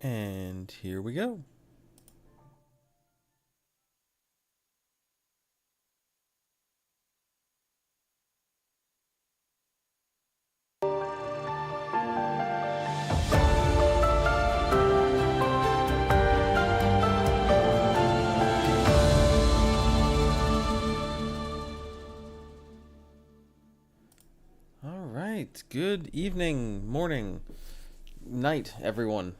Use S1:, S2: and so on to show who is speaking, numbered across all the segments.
S1: And here we go. All right. Good evening, morning, night, everyone.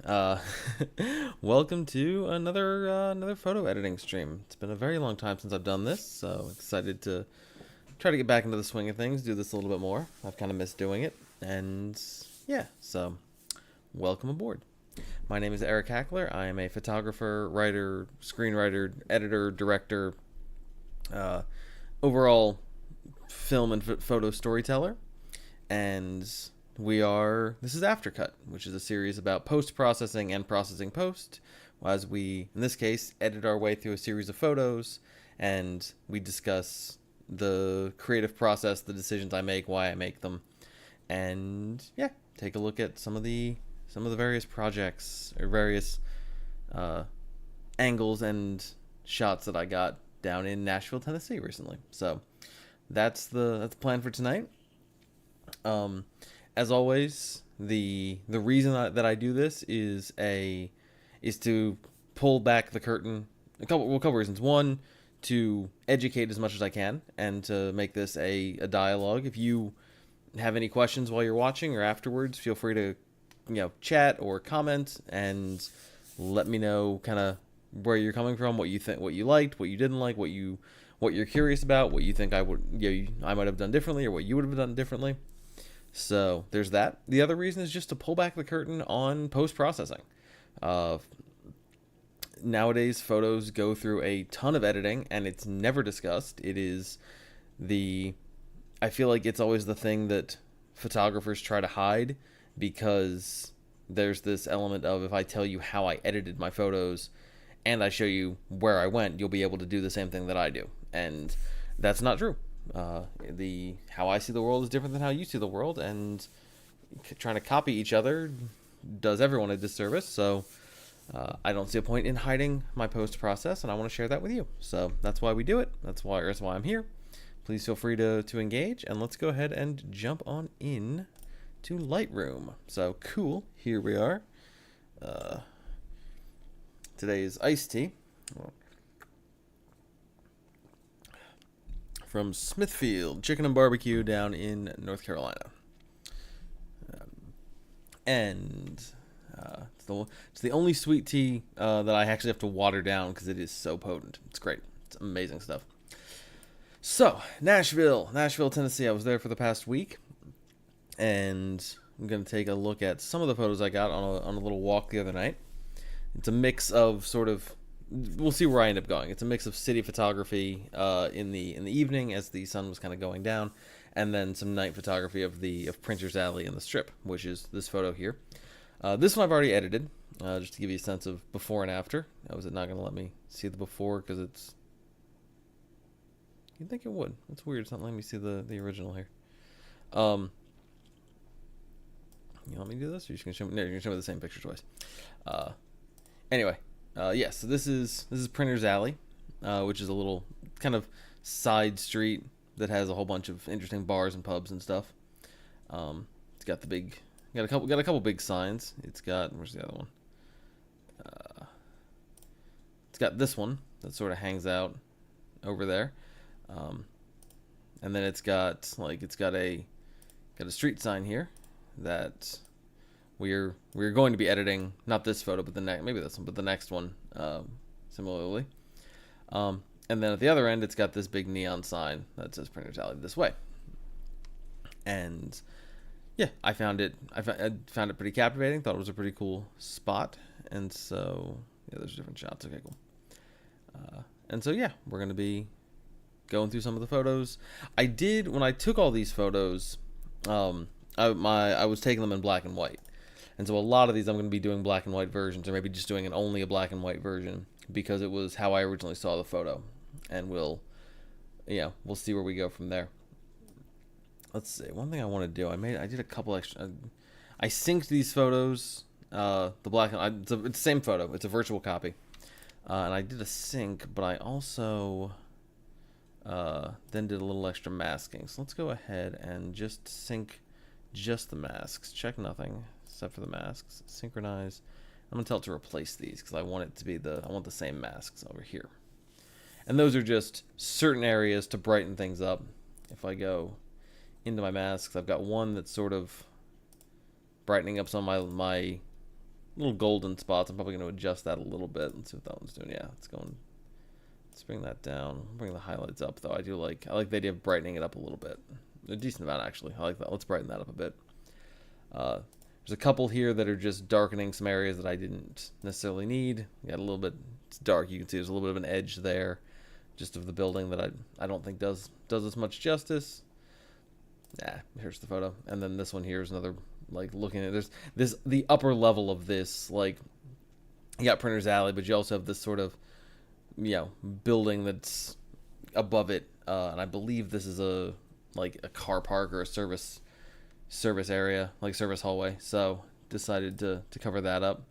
S1: Welcome to another photo editing stream. It's been a very long time since I've done this, so excited to try to get back into the swing of things, do this a little bit more. I've kind of missed doing it, and yeah, so welcome aboard. My name is Eric Hackler. I am a photographer, writer, screenwriter, editor, director, uh, overall film and photo storyteller. And this is AfterCut, which is a series about post-processing and processing post, as we, in this case, edit our way through a series of photos, and we discuss the creative process, the decisions I make, why I make them, and yeah, take a look at some of the various projects or various angles and shots that I got down in Nashville, Tennessee recently. So that's the plan for tonight. As always, the reason that I do this is to pull back the curtain. A couple reasons. One, to educate as much as I can, and to make this a dialogue. If you have any questions while you're watching or afterwards, feel free to chat or comment and let me know kind of where you're coming from, what you think, what you liked, what you didn't like, what you're curious about, what you think I might have done differently, or what you would have done differently. So there's that. The other reason is just to pull back the curtain on post-processing. Nowadays, photos go through a ton of editing, and it's never discussed. I feel like it's always the thing that photographers try to hide, because there's this element of, if I tell you how I edited my photos and I show you where I went, you'll be able to do the same thing that I do. And that's not true. The how I see the world is different than how you see the world, and trying to copy each other does everyone a disservice. So I don't see a point in hiding my post process, and I want to share that with you. So that's why we do it. That's why I'm here. Please feel free to engage, and let's go ahead and jump on in to Lightroom. So cool, here we are. Today's iced tea from Smithfield Chicken and Barbecue down in North Carolina. And it's the only sweet tea that I actually have to water down, because it is so potent. It's great. It's amazing stuff. So, Nashville, Tennessee. I was there for the past week, and I'm going to take a look at some of the photos I got on a little walk the other night. It's a mix of we'll see where I end up going. It's a mix of city photography in the evening as the sun was kind of going down, and then some night photography of Printer's Alley and the Strip, which is this photo here. This one I've already edited, just to give you a sense of before and after. Was it not going to let me see the before because it's... You'd think it would. It's weird. It's not letting me see the original here. You want me to do this? Or you're just gonna show me? No, you're gonna show me the same picture twice. Anyway, yeah. So this is Printer's Alley, which is a little kind of side street that has a whole bunch of interesting bars and pubs and stuff. It's got a couple big signs. It's got, where's the other one? It's got this one that sort of hangs out over there. And then it's got a street sign here that we're going to be editing, not this photo, but maybe this one, but the next one, similarly. And then at the other end, it's got this big neon sign that says Printer's Alley this way. And yeah, I found it pretty captivating. Thought it was a pretty cool spot. And so yeah, there's different shots. Okay, cool. And so yeah, we're gonna be going through some of the photos. When I took all these photos, I was taking them in black and white, and so a lot of these I'm going to be doing black and white versions, or maybe just doing only a black and white version, because it was how I originally saw the photo, and we'll see where we go from there. Let's see. One thing I want to do, I did a couple extra. I synced these photos The black and it's the same photo. It's a virtual copy. And I did a sync, but I also then did a little extra masking. So let's go ahead and just sync just the masks. Check nothing except for the masks. Synchronize. I'm going to tell it to replace these because I want it to be I want the same masks over here. And those are just certain areas to brighten things up. If I go into my masks, I've got one that's sort of brightening up some of my little golden spots. I'm probably going to adjust that a little bit. Let's see what that one's doing. Yeah, it's going. Let's bring that down. Bring the highlights up, though. I like the idea of brightening it up a little bit. A decent amount, actually. I like that. Let's brighten that up a bit. There's a couple here that are just darkening some areas that I didn't necessarily need. Got a little bit. It's dark. You can see there's a little bit of an edge there, just of the building that I don't think does as much justice. Nah, here's the photo. And then this one here is another, like, looking at the upper level of this, like, you got Printer's Alley, but you also have this sort of, building that's above it. And I believe this is a car park or a service area, like service hallway. So decided to cover that up.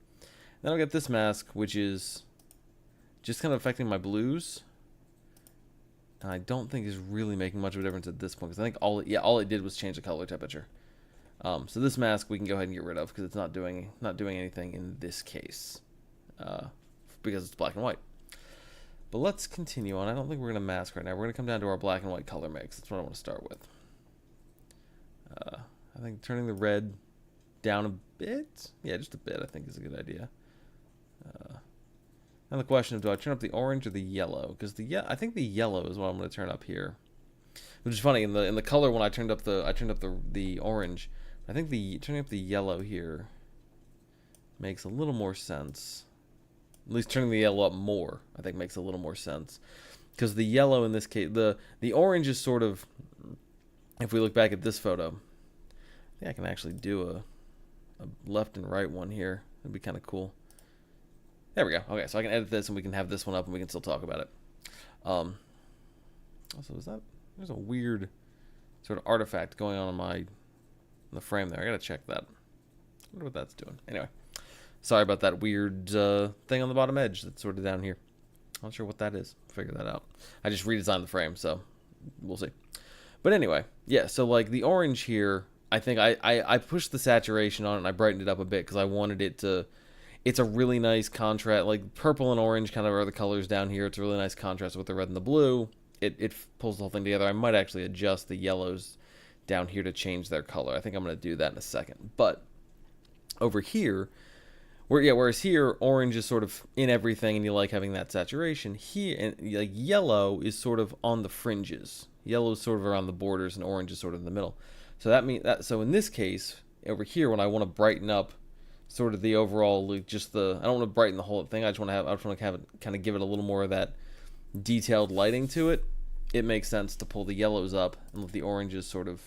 S1: Then I'll get this mask, which is just kind of affecting my blues. And I don't think is really making much of a difference at this point, because I think all it did was change the color temperature. So this mask we can go ahead and get rid of because it's not doing anything in this case, because it's black and white. But let's continue on. I don't think we're gonna mask right now. We're gonna come down to our black and white color mix. That's what I want to start with. I think turning the red down a bit, yeah, just a bit, I think is a good idea. Now the question of, do I turn up the orange or the yellow? Because I think the yellow is what I'm going to turn up here. Which is funny, in the color when I turned up the orange. I think turning up the yellow here makes a little more sense. At least turning the yellow up more, I think, makes a little more sense. Because the yellow in this case, the orange is sort of, if we look back at this photo, I think I can actually do a left and right one here. That'd be kind of cool. There we go. Okay, so I can edit this and we can have this one up and we can still talk about it. Also, there's a weird sort of artifact going on in the frame there. I gotta check that. I wonder what that's doing. Anyway, sorry about that weird thing on the bottom edge that's sort of down here. Not sure what that is. Figure that out. I just redesigned the frame, so we'll see. But anyway, yeah, so like the orange here, I think I pushed the saturation on it and I brightened it up a bit because I wanted it to... It's a really nice contrast, like purple and orange kind of are the colors down here. It's a really nice contrast with the red and the blue. It pulls the whole thing together. I might actually adjust the yellows down here to change their color. I think I'm going to do that in a second. But over here, whereas here, orange is sort of in everything and you like having that saturation. Here, and like yellow is sort of on the fringes. Yellow is sort of around the borders and orange is sort of in the middle. So that means that, so in this case, over here, when I want to brighten up sort of the overall, I don't want to brighten the whole thing. I just want to have it kind of give it a little more of that detailed lighting to it. It makes sense to pull the yellows up and let the oranges sort of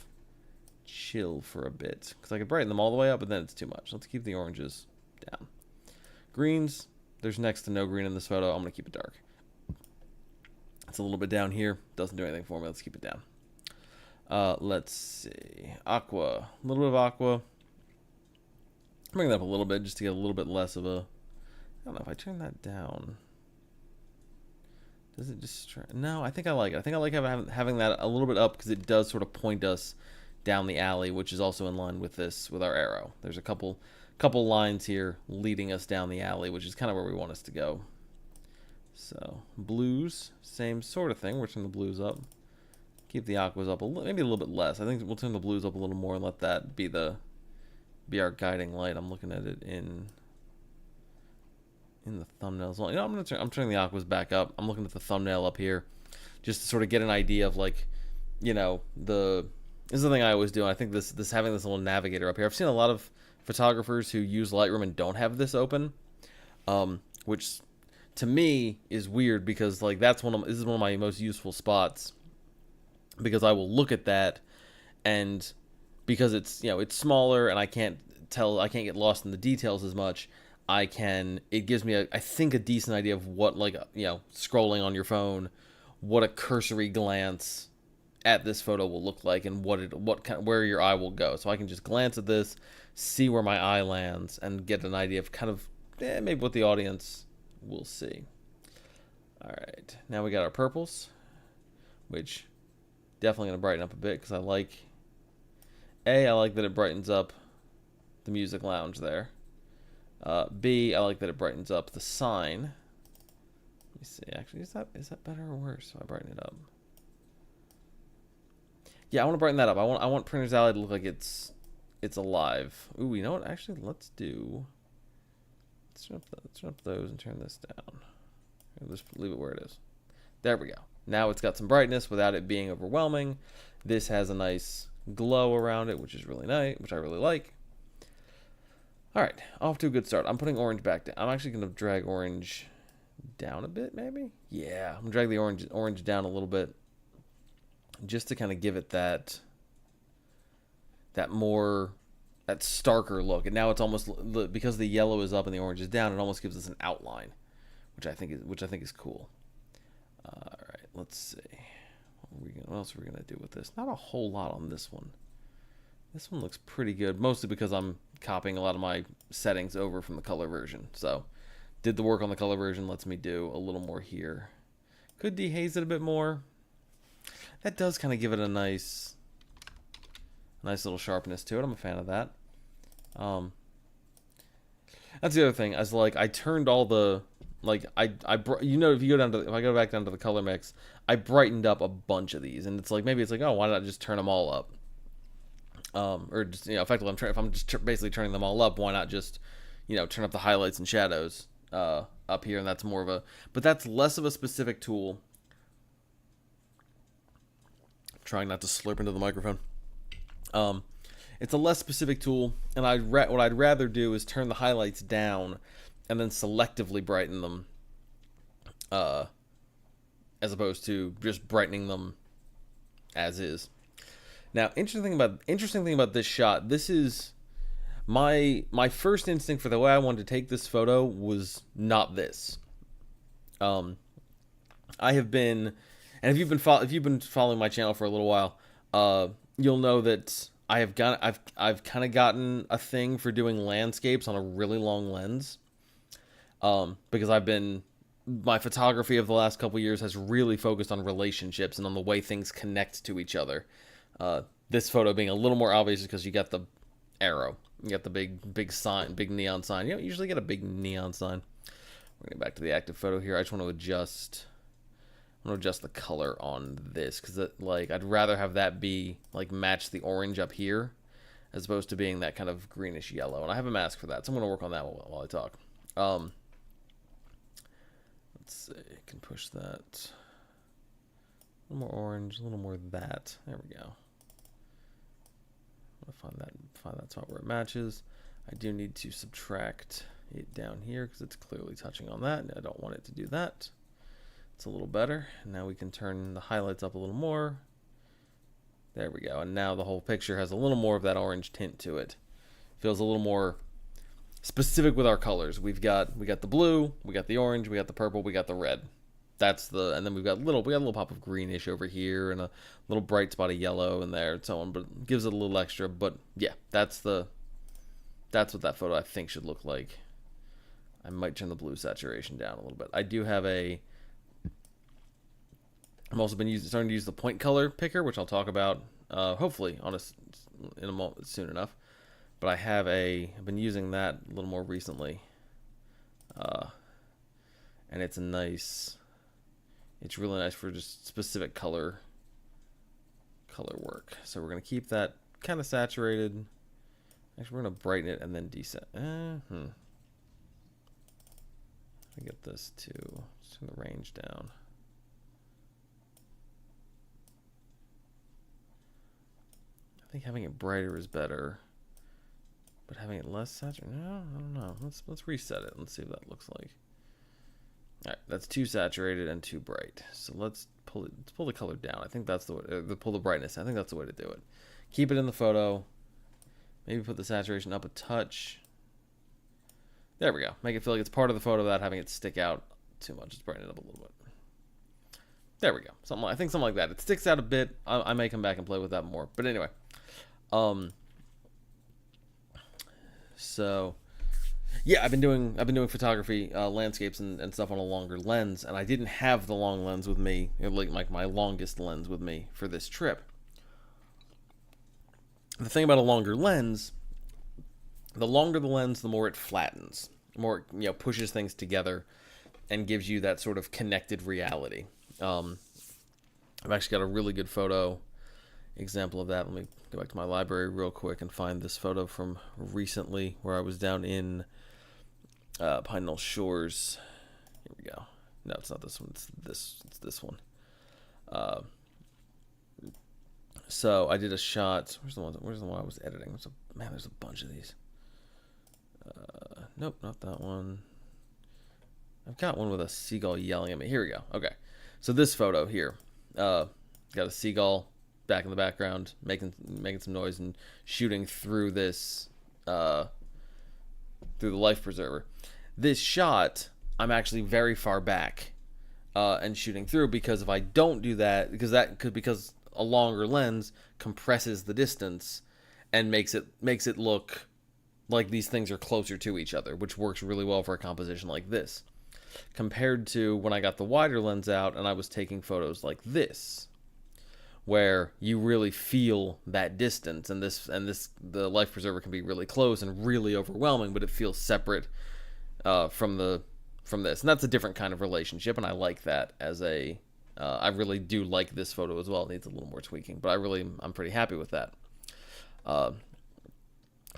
S1: chill for a bit. Because I could brighten them all the way up, but then it's too much. Let's keep the oranges down. Greens, there's next to no green in this photo. I'm going to keep it dark. It's a little bit down here. Doesn't do anything for me. Let's keep it down. Let's see. Aqua. A little bit of aqua. Bring that up a little bit just to get a little bit less of a... I don't know if I turn that down. Does it distract? No, I think I like it. I think I like having that a little bit up because it does sort of point us down the alley, which is also in line with our arrow. There's a couple lines here leading us down the alley, which is kind of where we want us to go. So, blues, same sort of thing. We're turning the blues up. Keep the aquas up maybe a little bit less. I think we'll turn the blues up a little more and let that be our guiding light. I'm looking at it in the thumbnails. You know, I'm turning the aquas back up. I'm looking at the thumbnail up here just to sort of get an idea of, like, you know, this is the thing I always do. I think this having this little navigator up here. I've seen a lot of photographers who use Lightroom and don't have this open, which to me is weird because, like, this is one of my most useful spots because I will look at that and because it's, you know, it's smaller and I can't get lost in the details as much. It gives me I think a decent idea of what, like, you know, scrolling on your phone, what a cursory glance at this photo will look like and where your eye will go. So I can just glance at this, see where my eye lands and get an idea of kind of maybe what the audience will see. All right, now we got our purples, which definitely going to brighten up a bit because I like that it brightens up the music lounge there. B, I like that it brightens up the sign. Let me see. Actually, is that better or worse if I brighten it up? Yeah, I want to brighten that up. I want Printer's Alley to look like it's alive. Ooh, you know what? Actually, let's turn up those and turn this down. Let's leave it where it is. There we go. Now it's got some brightness without it being overwhelming. This has a nice glow around it, which is really nice, which I really like. All right, off to a good start. I'm putting orange back down. I'm actually going to drag orange down a bit, maybe? Yeah, I'm going to drag the orange down a little bit just to kind of give it that starker look. And now it's almost, because the yellow is up and the orange is down, it almost gives us an outline, which I think is cool. All right, let's see. What else are we gonna do with this? Not a whole lot on this one. This one looks pretty good, mostly because I'm copying a lot of my settings over from the color version. So, did the work on the color version, lets me do a little more here. Could dehaze it a bit more. That does kind of give it a nice little sharpness to it. I'm a fan of that. That's the other thing. As like, I turned all the if I go back down to the color mix, I brightened up a bunch of these, and it's like maybe it's like, oh, why not just turn them all up? Or just effectively, if I'm just basically turning them all up, why not just turn up the highlights and shadows up here? And that's more of but that's less of a specific tool. I'm trying not to slurp into the microphone. It's a less specific tool, and what I'd rather do is turn the highlights down and then selectively brighten them, as opposed to just brightening them as is. Now, interesting thing about this shot. This is my first instinct for the way I wanted to take this photo was not this. I have been, and if you've been following my channel for a little while, you'll know that I've kind of gotten a thing for doing landscapes on a really long lens. Because my photography of the last couple years has really focused on relationships and on the way things connect to each other. This photo being a little more obvious because you got the arrow, you got the big sign, big neon sign. You don't usually get a big neon sign. We're gonna get back to the active photo here. I just want to adjust the color on this because I'd rather have that be match the orange up here as opposed to being that kind of greenish yellow. And I have a mask for that, so I'm gonna work on that while I talk. Let's see, I can push that. A little more orange, a little more of that. There we go. I'm gonna find that spot where it matches. I do need to subtract it down here because it's clearly touching on that, and I don't want it to do that. It's a little better. Now we can turn the highlights up a little more. There we go. And now the whole picture has a little more of that orange tint to it. Feels a little more specific with our colors. We got the blue, we got the orange, we got the purple, we got the red. And then we got a little pop of greenish over here and a little bright spot of yellow in there and so on, but it gives it a little extra. But yeah, that's what that photo I think should look like. I might turn the blue saturation down a little bit. I do have I'm also starting to use the point color picker, which I'll talk about hopefully in a moment soon enough. But I've been using that a little more recently, and it's really nice for just specific color work. So we're gonna keep that kind of saturated. Actually, we're gonna brighten it and then desat. Let me get this to turn the range down. I think having it brighter is better. But having it less saturated, no, I don't know. Let's reset it. Let's see what that looks like. All right, that's too saturated and too bright. So let's pull the color down. I think that's the way. Pull the brightness. I think that's the way to do it. Keep it in the photo. Maybe put the saturation up a touch. There we go. Make it feel like it's part of the photo without having it stick out too much. Just brighten it up a little bit. There we go. I think something like that. It sticks out a bit. I may come back and play with that more. But anyway, So yeah, I've been doing photography, landscapes and stuff on a longer lens, and I didn't have the long lens with me, like my longest lens with me for this trip. The thing about a longer lens, the longer the lens, the more it flattens, the more it, pushes things together, and gives you that sort of connected reality. Um, I've actually got a really good photo example of that. Let me go back to my library real quick and find this photo from recently where I was down in Pine Knoll Shores. Here we go. No, it's not this one. It's this one. Uh, so I did a shot. Where's the one? Where's the one I was editing? There's a bunch of these. Nope, not that one. I've got one with a seagull yelling at me. Here we go. Okay, so this photo here, got a seagull back in the background, making some noise and shooting through this, through the life preserver. This shot, I'm actually very far back, and shooting through, because if I don't do that, because a longer lens compresses the distance and makes it look like these things are closer to each other, which works really well for a composition like this, compared to when I got the wider lens out and I was taking photos like this, where you really feel that distance, and the life preserver can be really close and really overwhelming, but it feels separate from this, and that's a different kind of relationship, and I like that as a I really do like this photo as well. It needs a little more tweaking, but I'm pretty happy with that.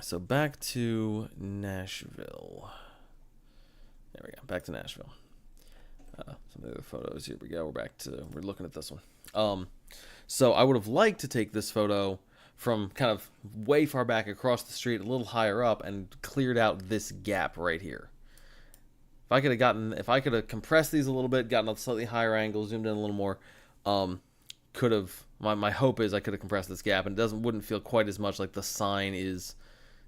S1: So back to Nashville. There we go. Back to Nashville. Some other photos. Here we go. We're looking at this one. So I would have liked to take this photo from kind of way far back across the street, a little higher up, and cleared out this gap right here. If I could have compressed these a little bit, gotten a slightly higher angle, zoomed in a little more, my hope is I could have compressed this gap, and wouldn't feel quite as much like the sign is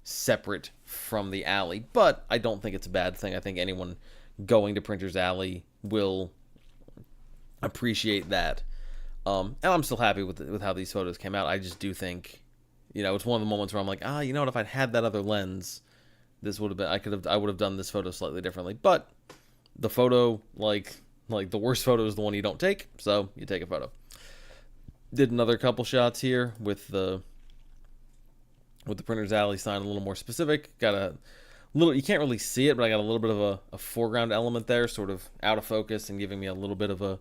S1: separate from the alley. But I don't think it's a bad thing. I think anyone going to Printer's Alley will appreciate that. And I'm still happy with how these photos came out. I just do think, it's one of the moments where I'm like, you know what, if I'd had that other lens, this would have been, I would have done this photo slightly differently. But the photo, like the worst photo is the one you don't take, so you take a photo. Did another couple shots here with the Printer's Alley sign a little more specific. Got a little, you can't really see it, but I got a little bit of a foreground element there, sort of out of focus, and giving me a little bit of a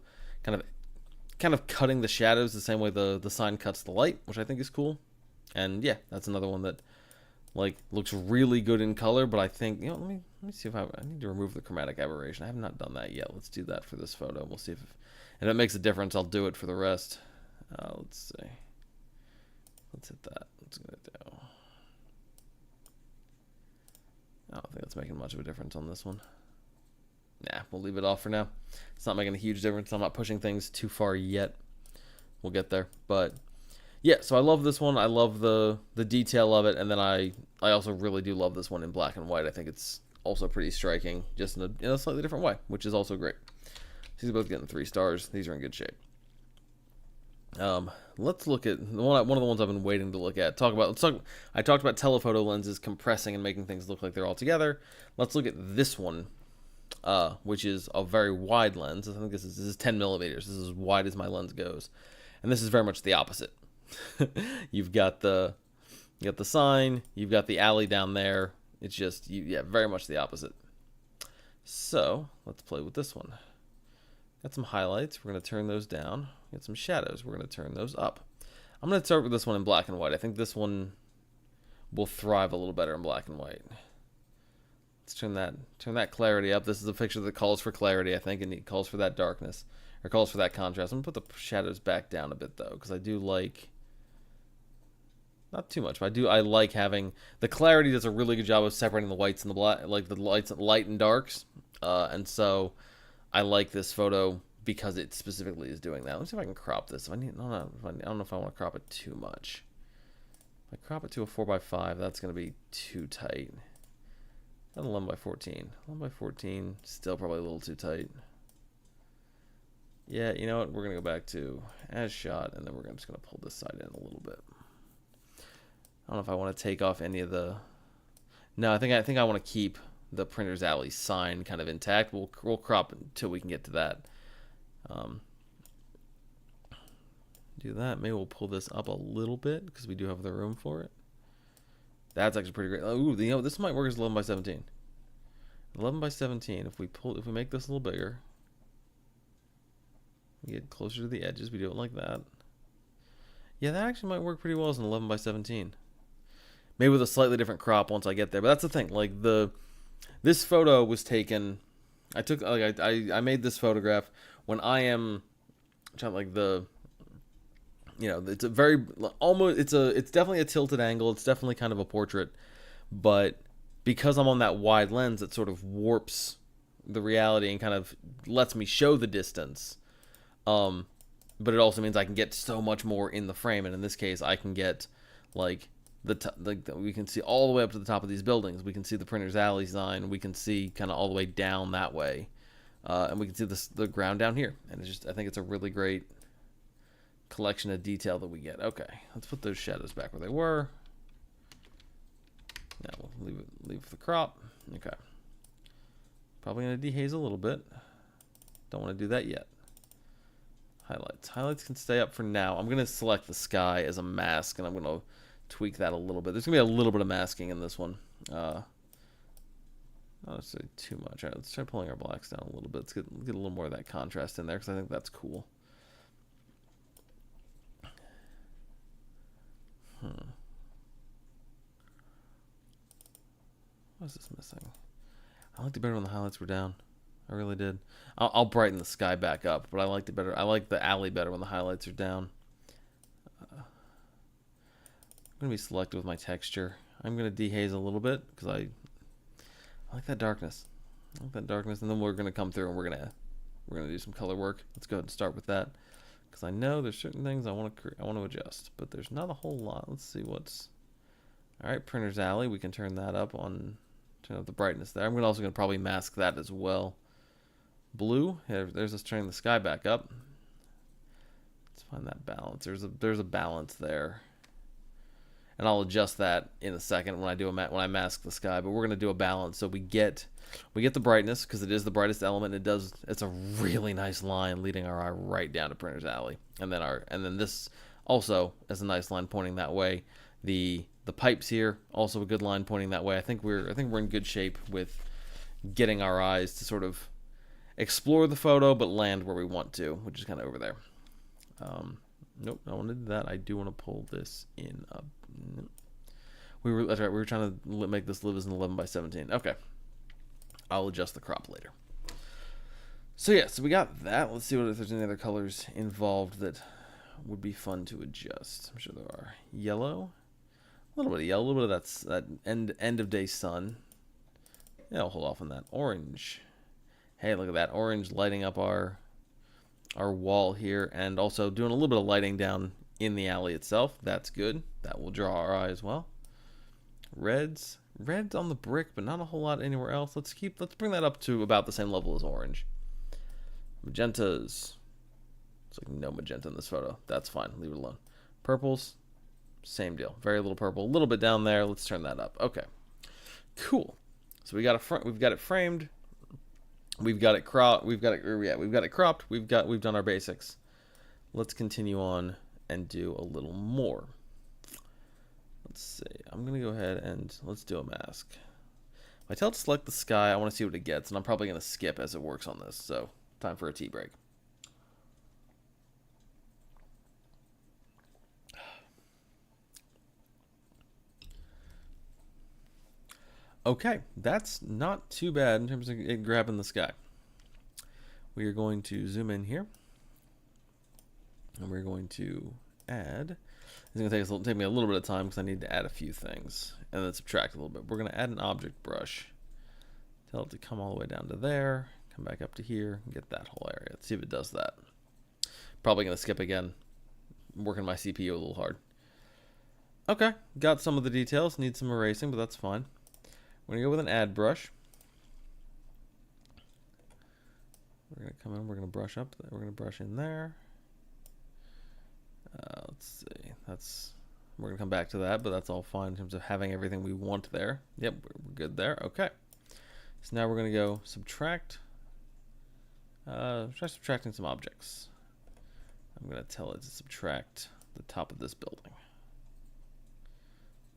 S1: kind of cutting the shadows the same way the sign cuts the light, which I think is cool. And yeah, that's another one that looks really good in color, but I think, let me see if I need to remove the chromatic aberration. I have not done that yet. Let's do that for this photo. We'll see if it makes a difference. I'll do it for the rest. Let's see. Let's hit that. What's it gonna do? I don't think that's making much of a difference on this one. Nah, we'll leave it off for now. It's not making a huge difference. I'm not pushing things too far yet. We'll get there. But yeah, so I love this one. I love the detail of it, and then I also really do love this one in black and white. I think it's also pretty striking, just in a slightly different way, which is also great. These are both getting 3 stars. These are in good shape. Let's look at one of the ones I've been waiting to look at. I talked about telephoto lenses compressing and making things look like they're all together. Let's look at this one, which is a very wide lens. I think this is 10 millimeters. This is as wide as my lens goes, and this is very much the opposite. You've got the sign, you've got the alley down there. It's just very much the opposite. So let's play with this one. Got some highlights. We're going to turn those down. Got some shadows. We're going to turn those up. I'm going to start with this one in black and white. I think this one will thrive a little better in black and white. Let's turn that clarity up. This is a picture that calls for clarity, I think, and it calls for that darkness, or calls for that contrast. I'm going to put the shadows back down a bit, though, because I do like, not too much, but I like having, the clarity does a really good job of separating the whites and the black, like the light and darks, and so I like this photo because it specifically is doing that. Let me see if I can crop this. I don't know if I want to crop it too much. If I crop it to a 4x5, that's going to be too tight. An 11x14. 11x14, still probably a little too tight. Yeah, you know what? We're going to go back to as shot, and then we're just going to pull this side in a little bit. I don't know if I want to take off any of the... No, I think I want to keep the Printer's Alley sign kind of intact. We'll crop until we can get to that. Um, do that. Maybe we'll pull this up a little bit because we do have the room for it. That's actually pretty great. Ooh, this might work as 11 by 17. 11 by 17. If we make this a little bigger, we get closer to the edges. We do it like that. Yeah, that actually might work pretty well as an 11 by 17. Maybe with a slightly different crop once I get there. But that's the thing. Like this photo was taken. I made this photograph when I am trying like it's a very almost it's definitely a tilted angle. It's definitely kind of a portrait, but because I'm on that wide lens, it sort of warps the reality and kind of lets me show the distance. But it also means I can get so much more in the frame, and in this case, I can get like we can see all the way up to the top of these buildings. We can see the Printer's Alley sign. We can see kind of all the way down that way, and we can see the ground down here. And I think it's a really great collection of detail that we get. Okay, let's put those shadows back where they were. Now we'll leave the crop. Okay, probably gonna dehaze a little bit. Don't want to do that yet. Highlights can stay up for now. I'm gonna select the sky as a mask, and I'm gonna tweak that a little bit. There's gonna be a little bit of masking in this one. Not necessarily too much. All right, let's try pulling our blacks down a little bit. Let's get a little more of that contrast in there because I think that's cool. What is this missing? I liked it better when the highlights were down. I really did. I'll brighten the sky back up, but I liked it better. I like the alley better when the highlights are down. I'm gonna be selective with my texture. I'm gonna dehaze a little bit because I like that darkness. I like that darkness, and then we're gonna come through and we're gonna do some color work. Let's go ahead and start with that because I know there's certain things I want to adjust, but there's not a whole lot. Let's see what's all right. Printer's Alley. We can turn that up on. Turn up the brightness there. I'm also gonna probably mask that as well. Blue. There's us turning the sky back up. Let's find that balance. There's a balance there, and I'll adjust that in a second when I mask the sky. But we're gonna do a balance so we get the brightness because it is the brightest element. It's a really nice line leading our eye right down to Printer's Alley, and then this also is a nice line pointing that way. The pipes here also a good line pointing that way. I think we're in good shape with getting our eyes to sort of explore the photo but land where we want to, which is kind of over there. Nope, I want to do that. I do want to pull this in up. That's right. We were trying to make this live as an 11 by 17. Okay, I'll adjust the crop later. So yeah, so we got that. Let's see if there's any other colors involved that would be fun to adjust. I'm sure there are. Yellow, a little bit of yellow, a little bit of that end of day sun. Yeah, I'll hold off on that. Orange. Hey, look at that orange lighting up our wall here, and also doing a little bit of lighting down in the alley itself. That's good. That will draw our eye as well. Reds on the brick, but not a whole lot anywhere else. Let's bring that up to about the same level as orange. Magentas. It's like no magenta in this photo. That's fine. Leave it alone. Purples, same deal. Very little purple. A little bit down there. Let's turn that up. Okay. Cool. So we've got it framed. We've got it cropped. We've got it cropped. We've done our basics. Let's continue on and do a little more. Let's see. I'm gonna go ahead and let's do a mask. If I tell it to select the sky, I want to see what it gets, and I'm probably gonna skip as it works on this. So time for a tea break. Okay, that's not too bad in terms of it grabbing the sky. We are going to zoom in here, and we're going to add. It's going to take me a little bit of time because I need to add a few things, and then subtract a little bit. We're going to add an object brush. Tell it to come all the way down to there, come back up to here, and get that whole area. Let's see if it does that. Probably going to skip again. I'm working my CPU a little hard. Okay, got some of the details. Need some erasing, but that's fine. We're going to go with an add brush. We're going to come in, we're going to brush up there. We're going to brush in there. Let's see. That's We're going to come back to that, but that's all fine in terms of having everything we want there. Yep, we're good there. Okay. So now we're going to go subtract. Try subtracting some objects. I'm going to tell it to subtract the top of this building.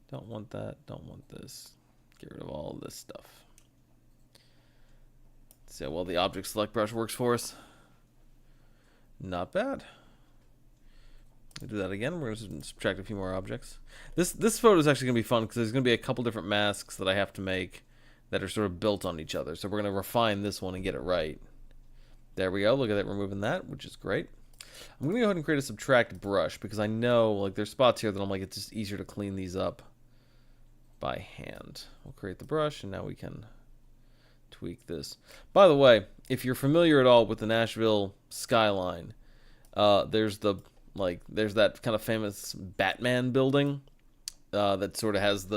S1: Don't want that. Don't want this. Get rid of all this stuff. See how well the object select brush works for us. Not bad. We'll do that again. We're going to subtract a few more objects. This photo is actually going to be fun because there's going to be a couple different masks that I have to make that are sort of built on each other. So we're going to refine this one and get it right. There we go. Look at that, removing that, which is great. I'm going to go ahead and create a subtract brush because I know like there's spots here that I'm like it's just easier to clean these up by hand. We'll create the brush and now we can tweak this. By the way, if you're familiar at all with the Nashville skyline, there's that kind of famous Batman building that sort of has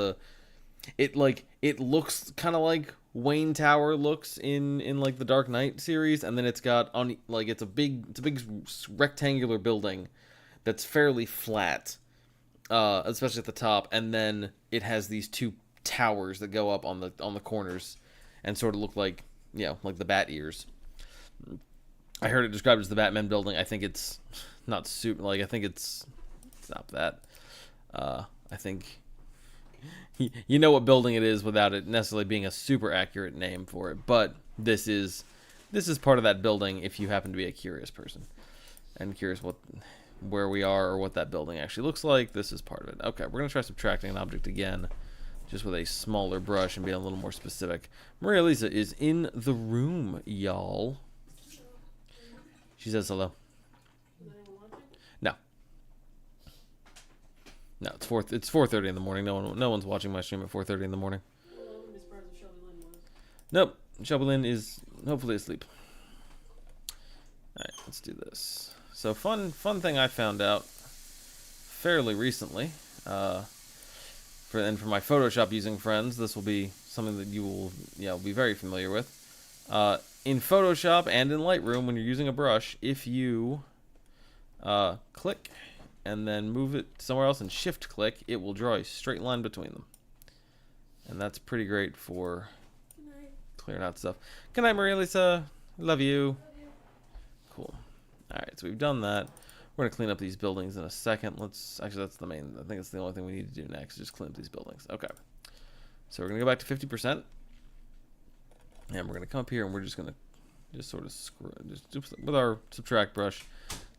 S1: it looks kind of like Wayne Tower looks in like the Dark Knight series, and then it's got on like it's a big rectangular building that's fairly flat, especially at the top, and then it has these two towers that go up on the corners and sort of look like like the bat ears. I heard it described as the Batman building. I think it's not super I think it's not that. I think you know what building it is without it necessarily being a super accurate name for it, but this is part of that building if you happen to be a curious person and curious where we are or what that building actually looks like. This is part of it. Okay, we're going to try subtracting an object again just with a smaller brush and being a little more specific. Maria Lisa is in the room, y'all. She says hello. No, it's 4:30 in the morning. No one's watching my stream at 4:30 in the morning. Nope, Shelby Lynn is hopefully asleep. All right, let's do this. So fun thing I found out fairly recently. For my Photoshop using friends, this will be something that you will be very familiar with. In Photoshop and in Lightroom, when you're using a brush, if you click and then move it somewhere else and shift click, it will draw a straight line between them. And that's pretty great for clearing out stuff. Good night, Maria Lisa. Love you. Cool. Alright, so we've done that. We're going to clean up these buildings in a second. Actually, that's the main, I think it's the only thing we need to do next, just clean up these buildings. Okay. So we're going to go back to 50%. And we're going to come up here and we're just going to sort of with our subtract brush,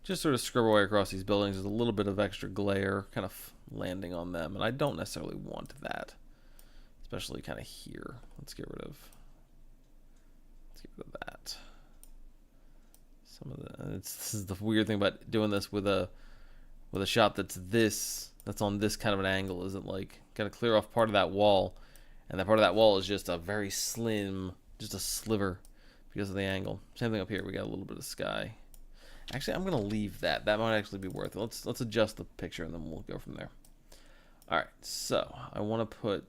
S1: just sort of scrub our way across these buildings. There's a little bit of extra glare kind of landing on them, and I don't necessarily want that, especially kind of here. Let's get rid of that. Some of this is the weird thing about doing this with a shot that's on this kind of an angle, is it like got to clear off part of that wall, and that part of that wall is just a very slim, just a sliver because of the angle. Same thing up here. We got a little bit of sky. Actually, I'm gonna leave that. That might actually be worth it. Let's adjust the picture and then we'll go from there. All right. So I want to I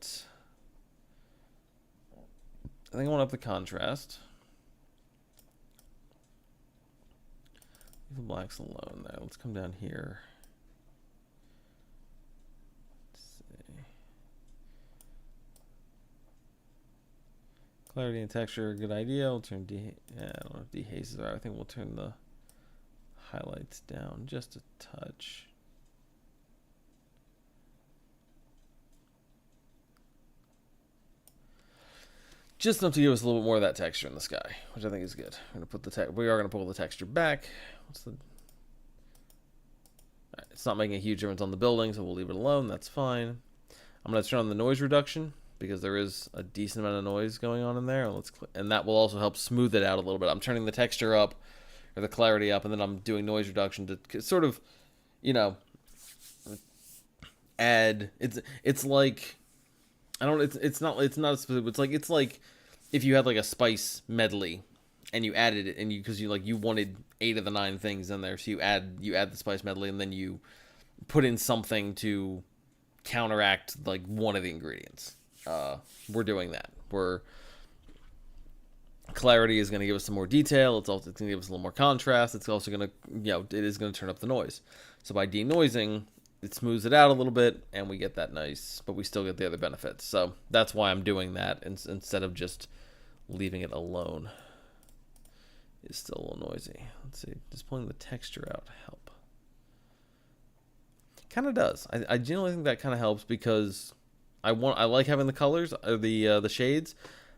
S1: think I want to up the contrast. Leave the blacks alone there. Let's come down here. Let's see. Clarity and texture, good idea. We'll turn I don't know if dehaze is right. I think we'll turn the highlights down just a touch. Just enough to give us a little bit more of that texture in the sky, which I think is good. We are going to pull the texture back. All right, it's not making a huge difference on the building, so we'll leave it alone. That's fine. I'm going to turn on the noise reduction because there is a decent amount of noise going on in there. And that will also help smooth it out a little bit. I'm turning the texture up, or the clarity up, and then I'm doing noise reduction to sort of, add. It's like, I don't. It's not specific. It's like if you had like a spice medley, and you added it, and because you wanted 8 of the 9 things in there, so you add the spice medley, and then you put in something to counteract like one of the ingredients. We're doing that. Clarity is going to give us some more detail. It's going to give us a little more contrast. It's also going to, it is going to turn up the noise. So by denoising, it smooths it out a little bit, and we get that nice, but we still get the other benefits. So that's why I'm doing that instead of just leaving it alone. It's still a little noisy. Let's see, just pulling the texture out help. Kind of does. I genuinely think that kind of helps because I like having the colors, or the shades.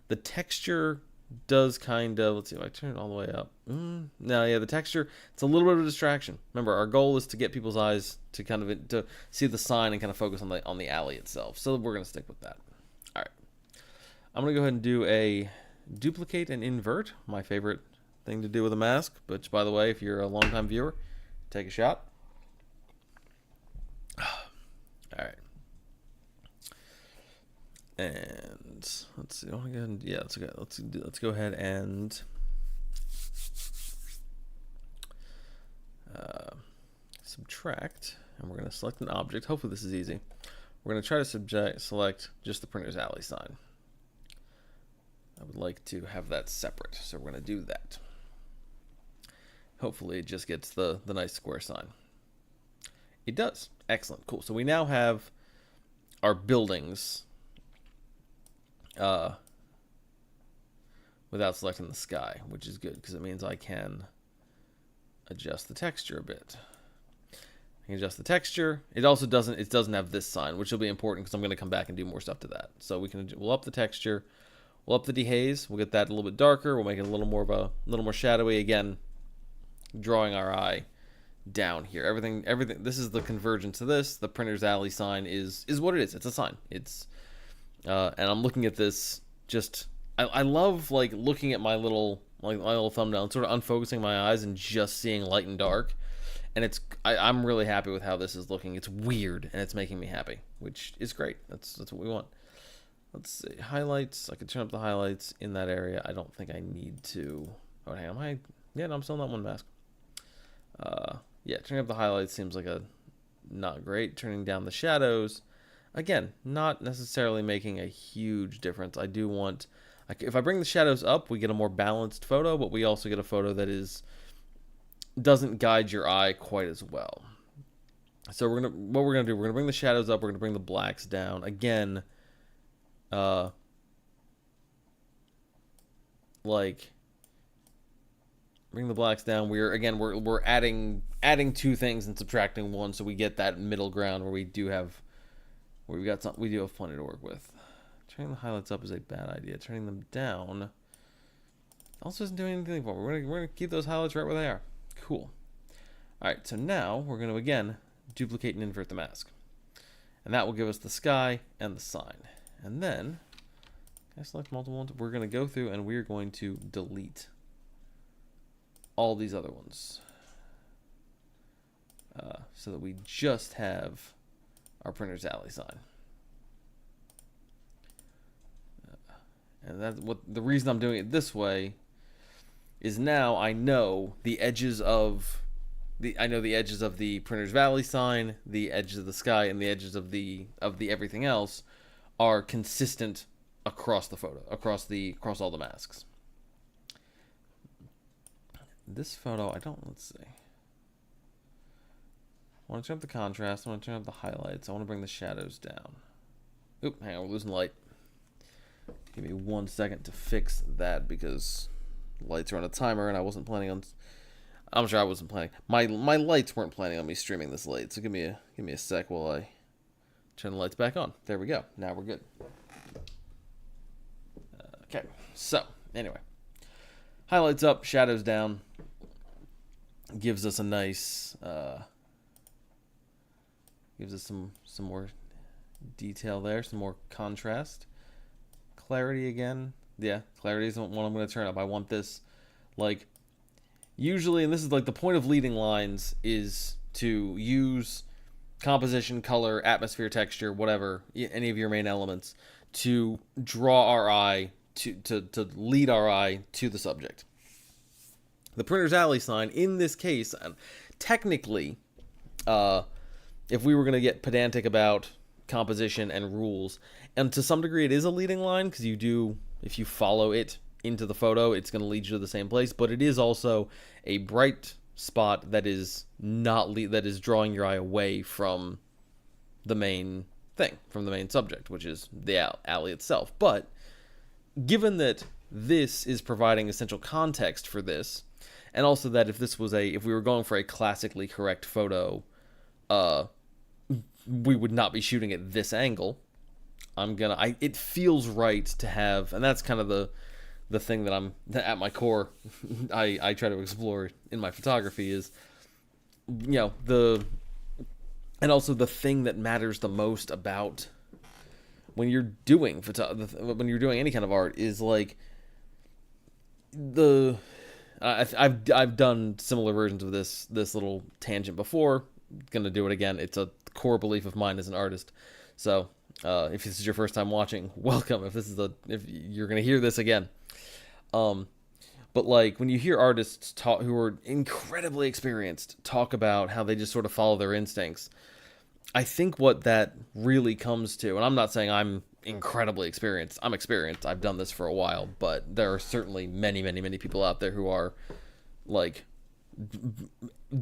S1: The texture does kind of, let's see if I turn it all the way up. No, yeah, the texture, it's a little bit of a distraction. Remember, our goal is to get people's eyes to kind of to see the sign and kind of focus on the alley itself. So we're going to stick with that. All right. I'm going to go ahead and do a duplicate and invert, my favorite thing to do with a mask, which, by the way, if you're a longtime viewer, take a shot. All right. And let's see. I want to go ahead and, yeah, let's go ahead and subtract, and we're going to select an object. Hopefully this is easy. We're going to try to select just the printer's alley sign. I would like to have that separate, so we're going to do that. Hopefully it just gets the nice square sign. It does. Excellent. Cool. So we now have our buildings without selecting the sky, which is good because it means I can adjust the texture a bit. I can adjust the texture. It also doesn't have this sign, which will be important because I'm going to come back and do more stuff to that. So we'll up the texture, we'll up the dehaze, we'll get that a little bit darker, we'll make it a little more shadowy, again, drawing our eye down here. Everything. This is the convergence of this. The printer's alley sign is what it is. It's a sign. It's and I'm looking at this. Just I love like looking at my little thumbnail and sort of unfocusing my eyes and just seeing light and dark. And I'm really happy with how this is looking. It's weird and it's making me happy, which is great. That's what we want. Let's see, highlights. I could turn up the highlights in that area. I don't think I need to. Oh, hang on. Yeah, no, I'm still in that one mask. Yeah, turning up the highlights seems like not great. Turning down the shadows, again, not necessarily making a huge difference. I do want, if I bring the shadows up, we get a more balanced photo, but we also get a photo that doesn't guide your eye quite as well. So what we're gonna do, we're gonna bring the shadows up, we're gonna bring the blacks down. Again, like bring the blacks down. We're adding two things and subtracting one, so we get that middle ground where we do have plenty to work with. Turning the highlights up is a bad idea. Turning them down also isn't doing anything for me. We're gonna keep those highlights right where they are. Cool. All right, so now we're gonna again duplicate and invert the mask, and that will give us the sky and the sign. And then can I select multiple ones? We're gonna go through and we're going to delete all these other ones, so that we just have our printer's alley sign. And that's the reason I'm doing it this way is now I know the edges of the printer's alley sign, the edges of the sky, and the edges of the everything else are consistent across the photo, across all the masks. This photo, let's see. I want to turn up the contrast. I want to turn up the highlights. I want to bring the shadows down. Oop, hang on, we're losing light. Give me 1 second to fix that because lights are on a timer and I wasn't planning on. I'm sure I wasn't planning. My lights weren't planning on me streaming this late. So give me a sec while I turn the lights back on. There we go. Now we're good. Okay. So anyway, highlights up, shadows down. Gives us a nice, gives us some more detail there, some more contrast. Clarity again. Yeah, clarity isn't what I'm going to turn up. I want this, like, usually, and this is like the point of leading lines, is to use composition, color, atmosphere, texture, whatever, any of your main elements, to draw our eye, to lead our eye to the subject. The printer's alley sign, in this case, technically, if we were going to get pedantic about composition and rules, and to some degree it is a leading line, because if you follow it into the photo, it's going to lead you to the same place, but it is also a bright spot that is drawing your eye away from the main thing, from the main subject, which is the alley itself. But given that this is providing essential context for this, and also that if we were going for a classically correct photo, we would not be shooting at this angle. It feels right to have, and that's kind of the thing that at my core, I try to explore in my photography is, and also the thing that matters the most about when you're doing any kind of art is like I've done similar versions of this little tangent before. Gonna do it again. It's a core belief of mine as an artist. So if this is your first time watching, welcome. If you're gonna hear this again, but like when you hear artists talk who are incredibly experienced talk about how they just sort of follow their instincts, I think what that really comes to, and I'm not saying I'm incredibly experienced. I'm experienced. I've done this for a while, but there are certainly many, many, many people out there who are like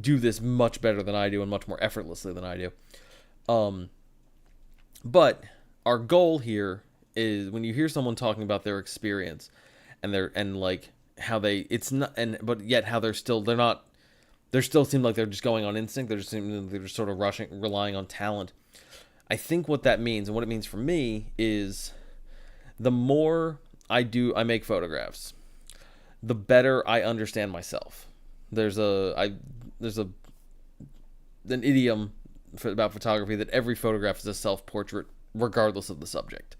S1: do this much better than I do and much more effortlessly than I do. But our goal here is when you hear someone talking about their experience and like how they but yet how they still seem like they're just going on instinct. They're just sort of relying on talent. I think what that means and what it means for me is the more I make photographs, the better I understand myself. There's an idiom about photography that every photograph is a self-portrait regardless of the subject.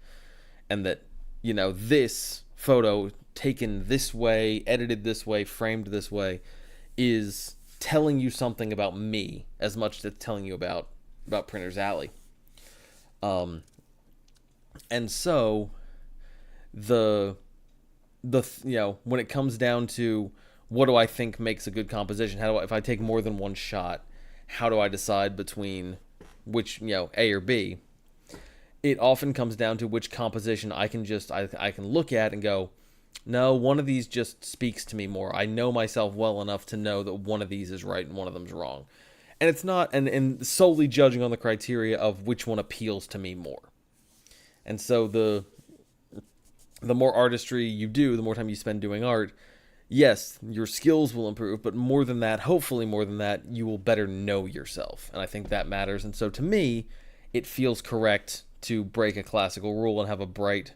S1: And that, this photo taken this way, edited this way, framed this way is telling you something about me as much as it's telling you about Printer's Alley. And so when it comes down to what do I think makes a good composition, if I take more than one shot, how do I decide between which, A or B? It often comes down to which composition I can look at and go, no, one of these just speaks to me more. I know myself well enough to know that one of these is right and one of them's wrong. And it's not, and solely judging on the criteria of which one appeals to me more. And so the more artistry you do, the more time you spend doing art, yes, your skills will improve, but more than that, hopefully more than that, you will better know yourself. And I think that matters. And so to me, it feels correct to break a classical rule and have a bright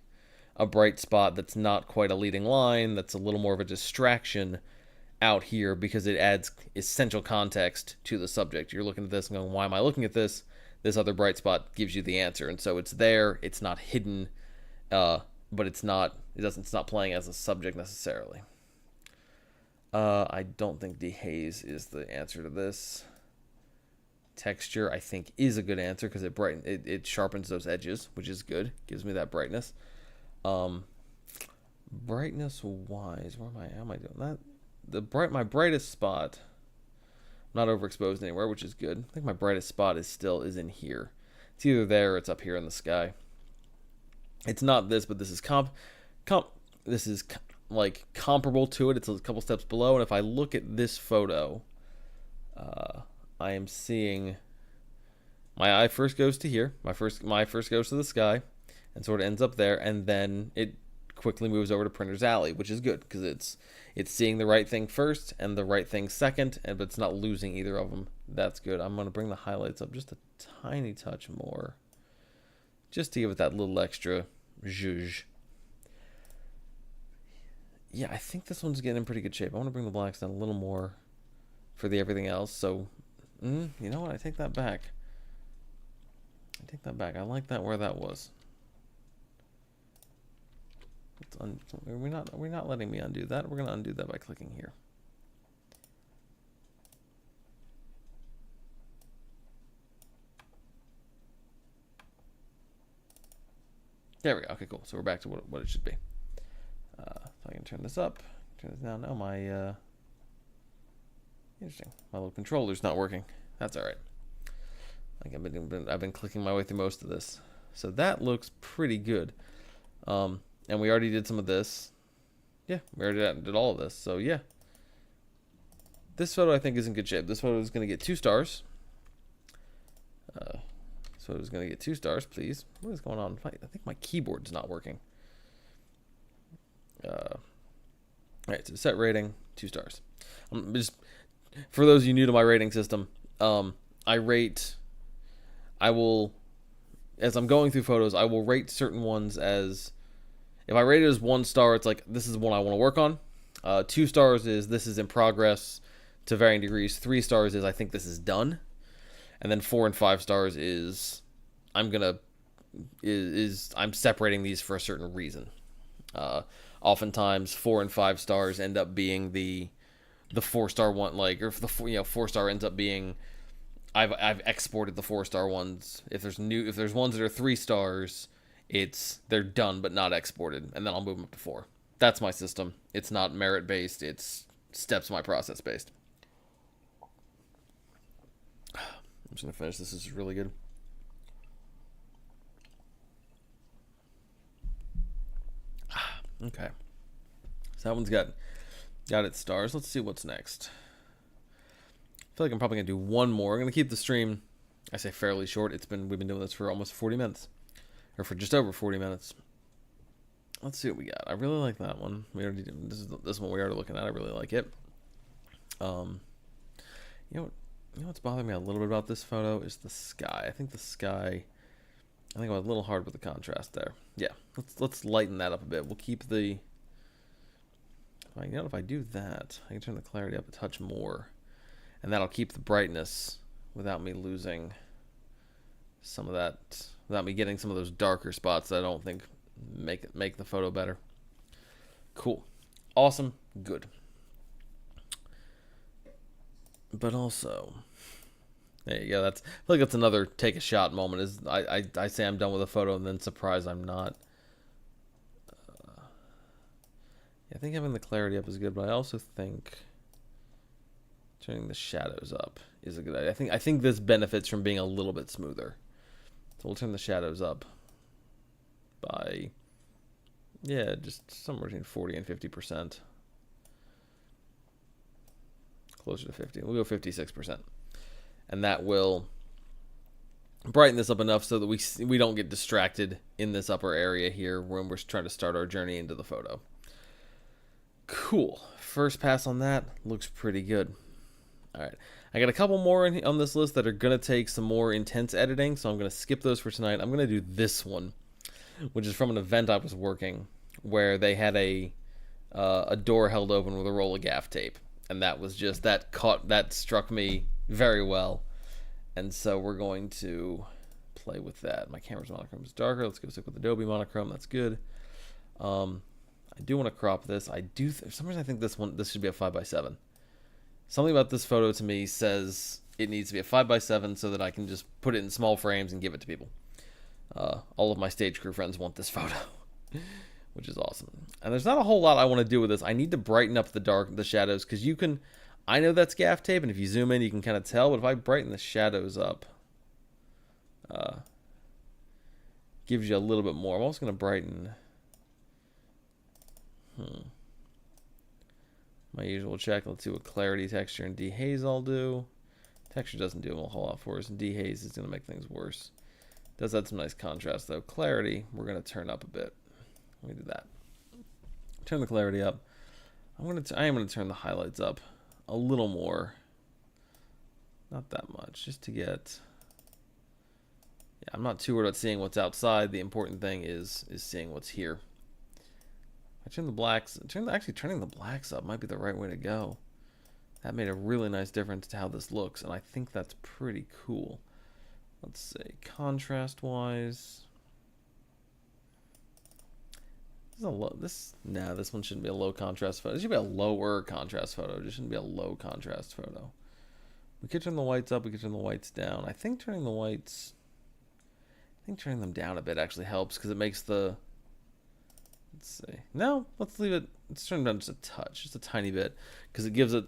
S1: spot that's not quite a leading line, that's a little more of a distraction out here because it adds essential context to the subject. You're looking at this and going, why am I looking at this? This other bright spot gives you the answer. And so it's there, it's not hidden, but it's not playing as a subject necessarily. I don't think dehaze is the answer to this. Texture, I think, is a good answer because it sharpens those edges, which is good. Gives me that brightness. Brightness wise, how am I doing that? My brightest spot, I'm not overexposed anywhere, which is good. I think my brightest spot is in here. It's either there or it's up here in the sky. It's not this, but this is this is like comparable to it. It's a couple steps below, and if I look at this photo, I am seeing my eye first goes to here. My first goes to the sky, and sort of ends up there, and then it quickly moves over to Printer's Alley, which is good because it's seeing the right thing first and the right thing second, but it's not losing either of them. That's good. I'm going to bring the highlights up just a tiny touch more, just to give it that little extra zhuzh. Yeah, I think this one's getting in pretty good shape. I want to bring the blacks down a little more for the everything else. So, you know what? I take that back. I like that where that was. We're not letting me undo that. We're going to undo that by clicking here. There we go. Okay, cool. So we're back to what it should be. So I can turn this up. Turn this down. No, interesting. My little controller's not working. That's all right. Like I've been clicking my way through most of this, so that looks pretty good. And we already did some of this. Yeah, we already did all of this. So yeah, this photo I think is in good shape. This photo is going to get 2 stars. This photo is going to get 2 stars, please. What is going on? I think my keyboard's not working. All right, so set rating, 2 stars. Just for those of you new to my rating system, I will, as I'm going through photos, I will rate certain ones as, if I rate it as 1 star, it's like, this is one I want to work on. 2 stars is, this is in progress to varying degrees. 3 stars is, I think this is done. And then 4 and 5 stars is, I'm separating these for a certain reason. Oftentimes 4 and 5 stars end up being the 4-star one, like, or if the 4-star ends up being, I've exported the 4-star ones. If there's ones that are 3 stars, they're done but not exported, and then I'll move them up to 4. That's my system. It's not merit based. It's steps my process based. I'm just gonna finish. This is really good. Okay, so that one's got its stars. Let's see what's next. I feel like I'm probably gonna do one more. I'm gonna keep the stream, I say, fairly short. We've been doing this for almost 40 minutes, or for just over 40 minutes. Let's see what we got. I really like that one. This one we already looking at. I really like it. You know what's bothering me a little bit about this photo is the sky. I think I went a little hard with the contrast there. Yeah, let's lighten that up a bit. We'll keep the. If I do that, I can turn the clarity up a touch more, and that'll keep the brightness without me losing some of that, without me getting some of those darker spots that I don't think make the photo better. Cool, awesome, good. But also, there you go. I feel like that's another take a shot moment. Is I say I'm done with a photo and then surprise I'm not. I think having the clarity up is good, but I also think turning the shadows up is a good idea. I think this benefits from being a little bit smoother. So we'll turn the shadows up by, just somewhere between 40 and 50%. Closer to 50. We'll go 56%. And that will brighten this up enough so that we don't get distracted in this upper area here when we're trying to start our journey into the photo. Cool. First pass on that looks pretty good. All right. I got a couple more on this list that are going to take some more intense editing, so I'm going to skip those for tonight. I'm going to do this one, which is from an event I was working where they had a door held open with a roll of gaff tape. And that was just, that struck me very well. And so we're going to play with that. My camera's monochrome is darker. Let's go stick with Adobe monochrome. That's good. I do want to crop this. For some reason I think this should be a 5x7. Something about this photo to me says it needs to be a 5x7 so that I can just put it in small frames and give it to people. All of my stage crew friends want this photo, which is awesome. And there's not a whole lot I want to do with this. I need to brighten up the shadows, because I know that's gaff tape, and if you zoom in you can kind of tell, but if I brighten the shadows up, gives you a little bit more. I'm also going to brighten my usual check. Let's see what clarity, texture, and dehaze I'll do. Texture doesn't do a whole lot for us, and dehaze is going to make things worse. Does add some nice contrast though. Clarity, we're going to turn up a bit. Let me do that. Turn the clarity up. I am going to turn the highlights up a little more. Not that much, just to get. Yeah, I'm not too worried about seeing what's outside. The important thing is seeing what's here. I turn the blacks. Actually, turning the blacks up might be the right way to go. That made a really nice difference to how this looks, and I think that's pretty cool. Let's see, contrast-wise. This one shouldn't be a low contrast photo. It should be a lower contrast photo. It just shouldn't be a low contrast photo. We could turn the whites up. We could turn the whites down. I think turning them down a bit actually helps, because it makes the. Let's see. No, let's leave it. Let's turn it down just a touch, just a tiny bit, because it gives it.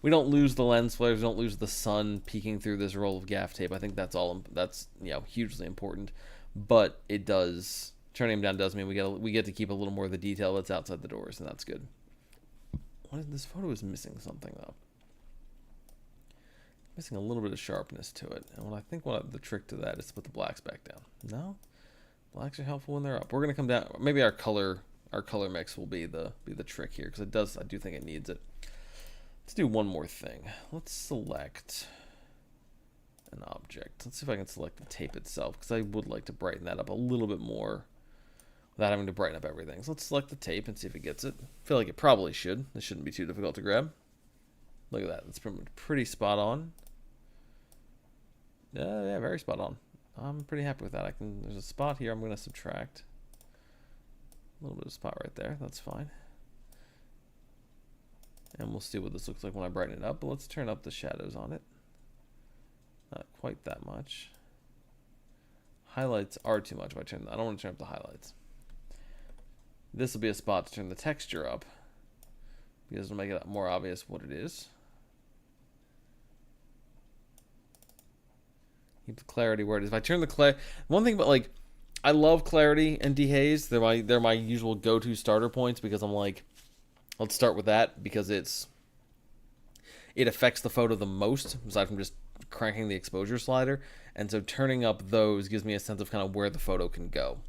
S1: We don't lose the lens flares. We don't lose the sun peeking through this roll of gaff tape. I think that's all. That's hugely important. But it does. Turning them down does mean we get to keep a little more of the detail that's outside the doors, and that's good. This photo is missing something though. missing a little bit of sharpness to it. And I think the trick to that is to put the blacks back down. No? Blacks are helpful when they're up. We're gonna come down. Maybe our color mix will be the trick here, because I do think it needs it. Let's do one more thing. Let's select an object. Let's see if I can select the tape itself, because I would like to brighten that up a little bit more without having to brighten up everything. So let's select the tape and see if it gets it. I feel like it probably should. This shouldn't be too difficult to grab. Look at that. It's pretty spot on. Yeah, very spot on. I'm pretty happy with that. There's a spot here I'm going to subtract. A little bit of spot right there. That's fine. And we'll see what this looks like when I brighten it up. But let's turn up the shadows on it. Not quite that much. Highlights are too much if I turn. I don't want to turn up the highlights. This will be a spot to turn the texture up, because it'll make it more obvious what it is. Keep the clarity where it is. If I turn the one thing about, like, I love clarity and dehaze. They're my usual go-to starter points, because I'm like, let's start with that, because it affects the photo the most, aside from just cranking the exposure slider. And so turning up those gives me a sense of kind of where the photo can go.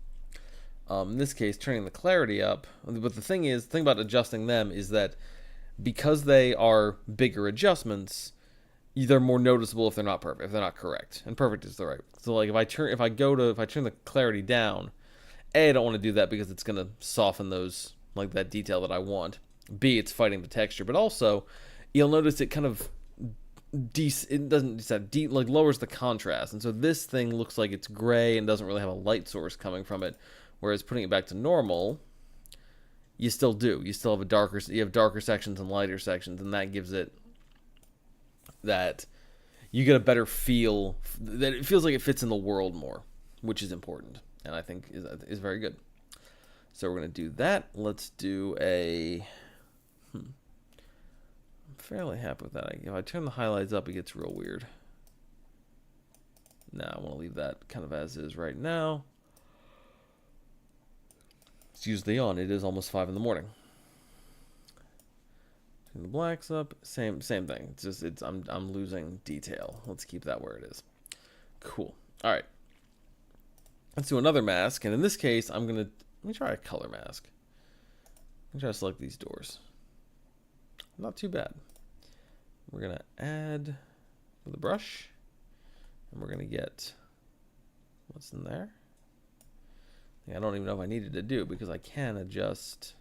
S1: In this case, turning the clarity up. But the thing about adjusting them is that because they are bigger adjustments, they're more noticeable if they're not perfect, if they're not correct. And perfect is the right. So like if I turn the clarity down, A, I don't want to do that because it's gonna soften those, like, that detail that I want. B, it's fighting the texture, but also you'll notice it kind of lowers the contrast, and so this thing looks like it's gray and doesn't really have a light source coming from it. Whereas putting it back to normal, you still do. You still have darker sections and lighter sections, and that gives it that you get a better feel, that it feels like it fits in the world more, which is important, and I think is very good. So we're going to do that. Let's do a... I'm fairly happy with that. If I turn the highlights up, it gets real weird. No, I want to leave that kind of as is right now. It's usually on. It is almost 5 in the morning. Turn the blacks up. Same thing. It's just I'm losing detail. Let's keep that where it is. Cool. All right. Let's do another mask, and in this case, let me try a color mask. I'm try to select these doors. Not too bad. We're gonna add with a brush, and we're gonna get what's in there. I don't even know if I needed to do, because I can adjust.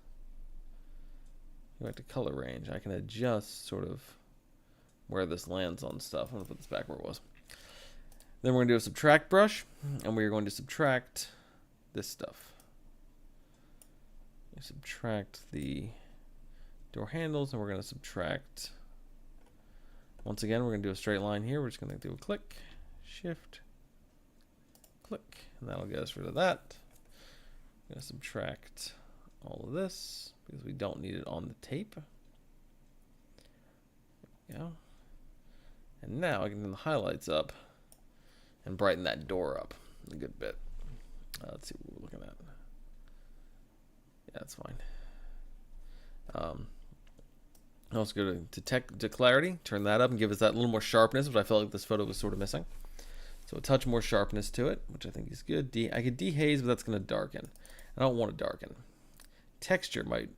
S1: Go back to color range. I can adjust sort of where this lands on stuff. I'm gonna put this back where it was. Then we're gonna do a subtract brush, and we're going to subtract this stuff. We subtract the door handles, and we're gonna subtract. Once again, we're gonna do a straight line here. We're just gonna do a click, shift, click, and that'll get us rid of that. I'm going to subtract all of this because we don't need it on the tape. There we go. And now I can turn the highlights up and brighten that door up a good bit. Let's see what we're looking at. Yeah, that's fine. Let's go to clarity, turn that up and give us that little more sharpness, which I felt like this photo was sort of missing. So a touch more sharpness to it, which I think is good. I could dehaze, but that's going to darken. I don't want to darken. Texture might,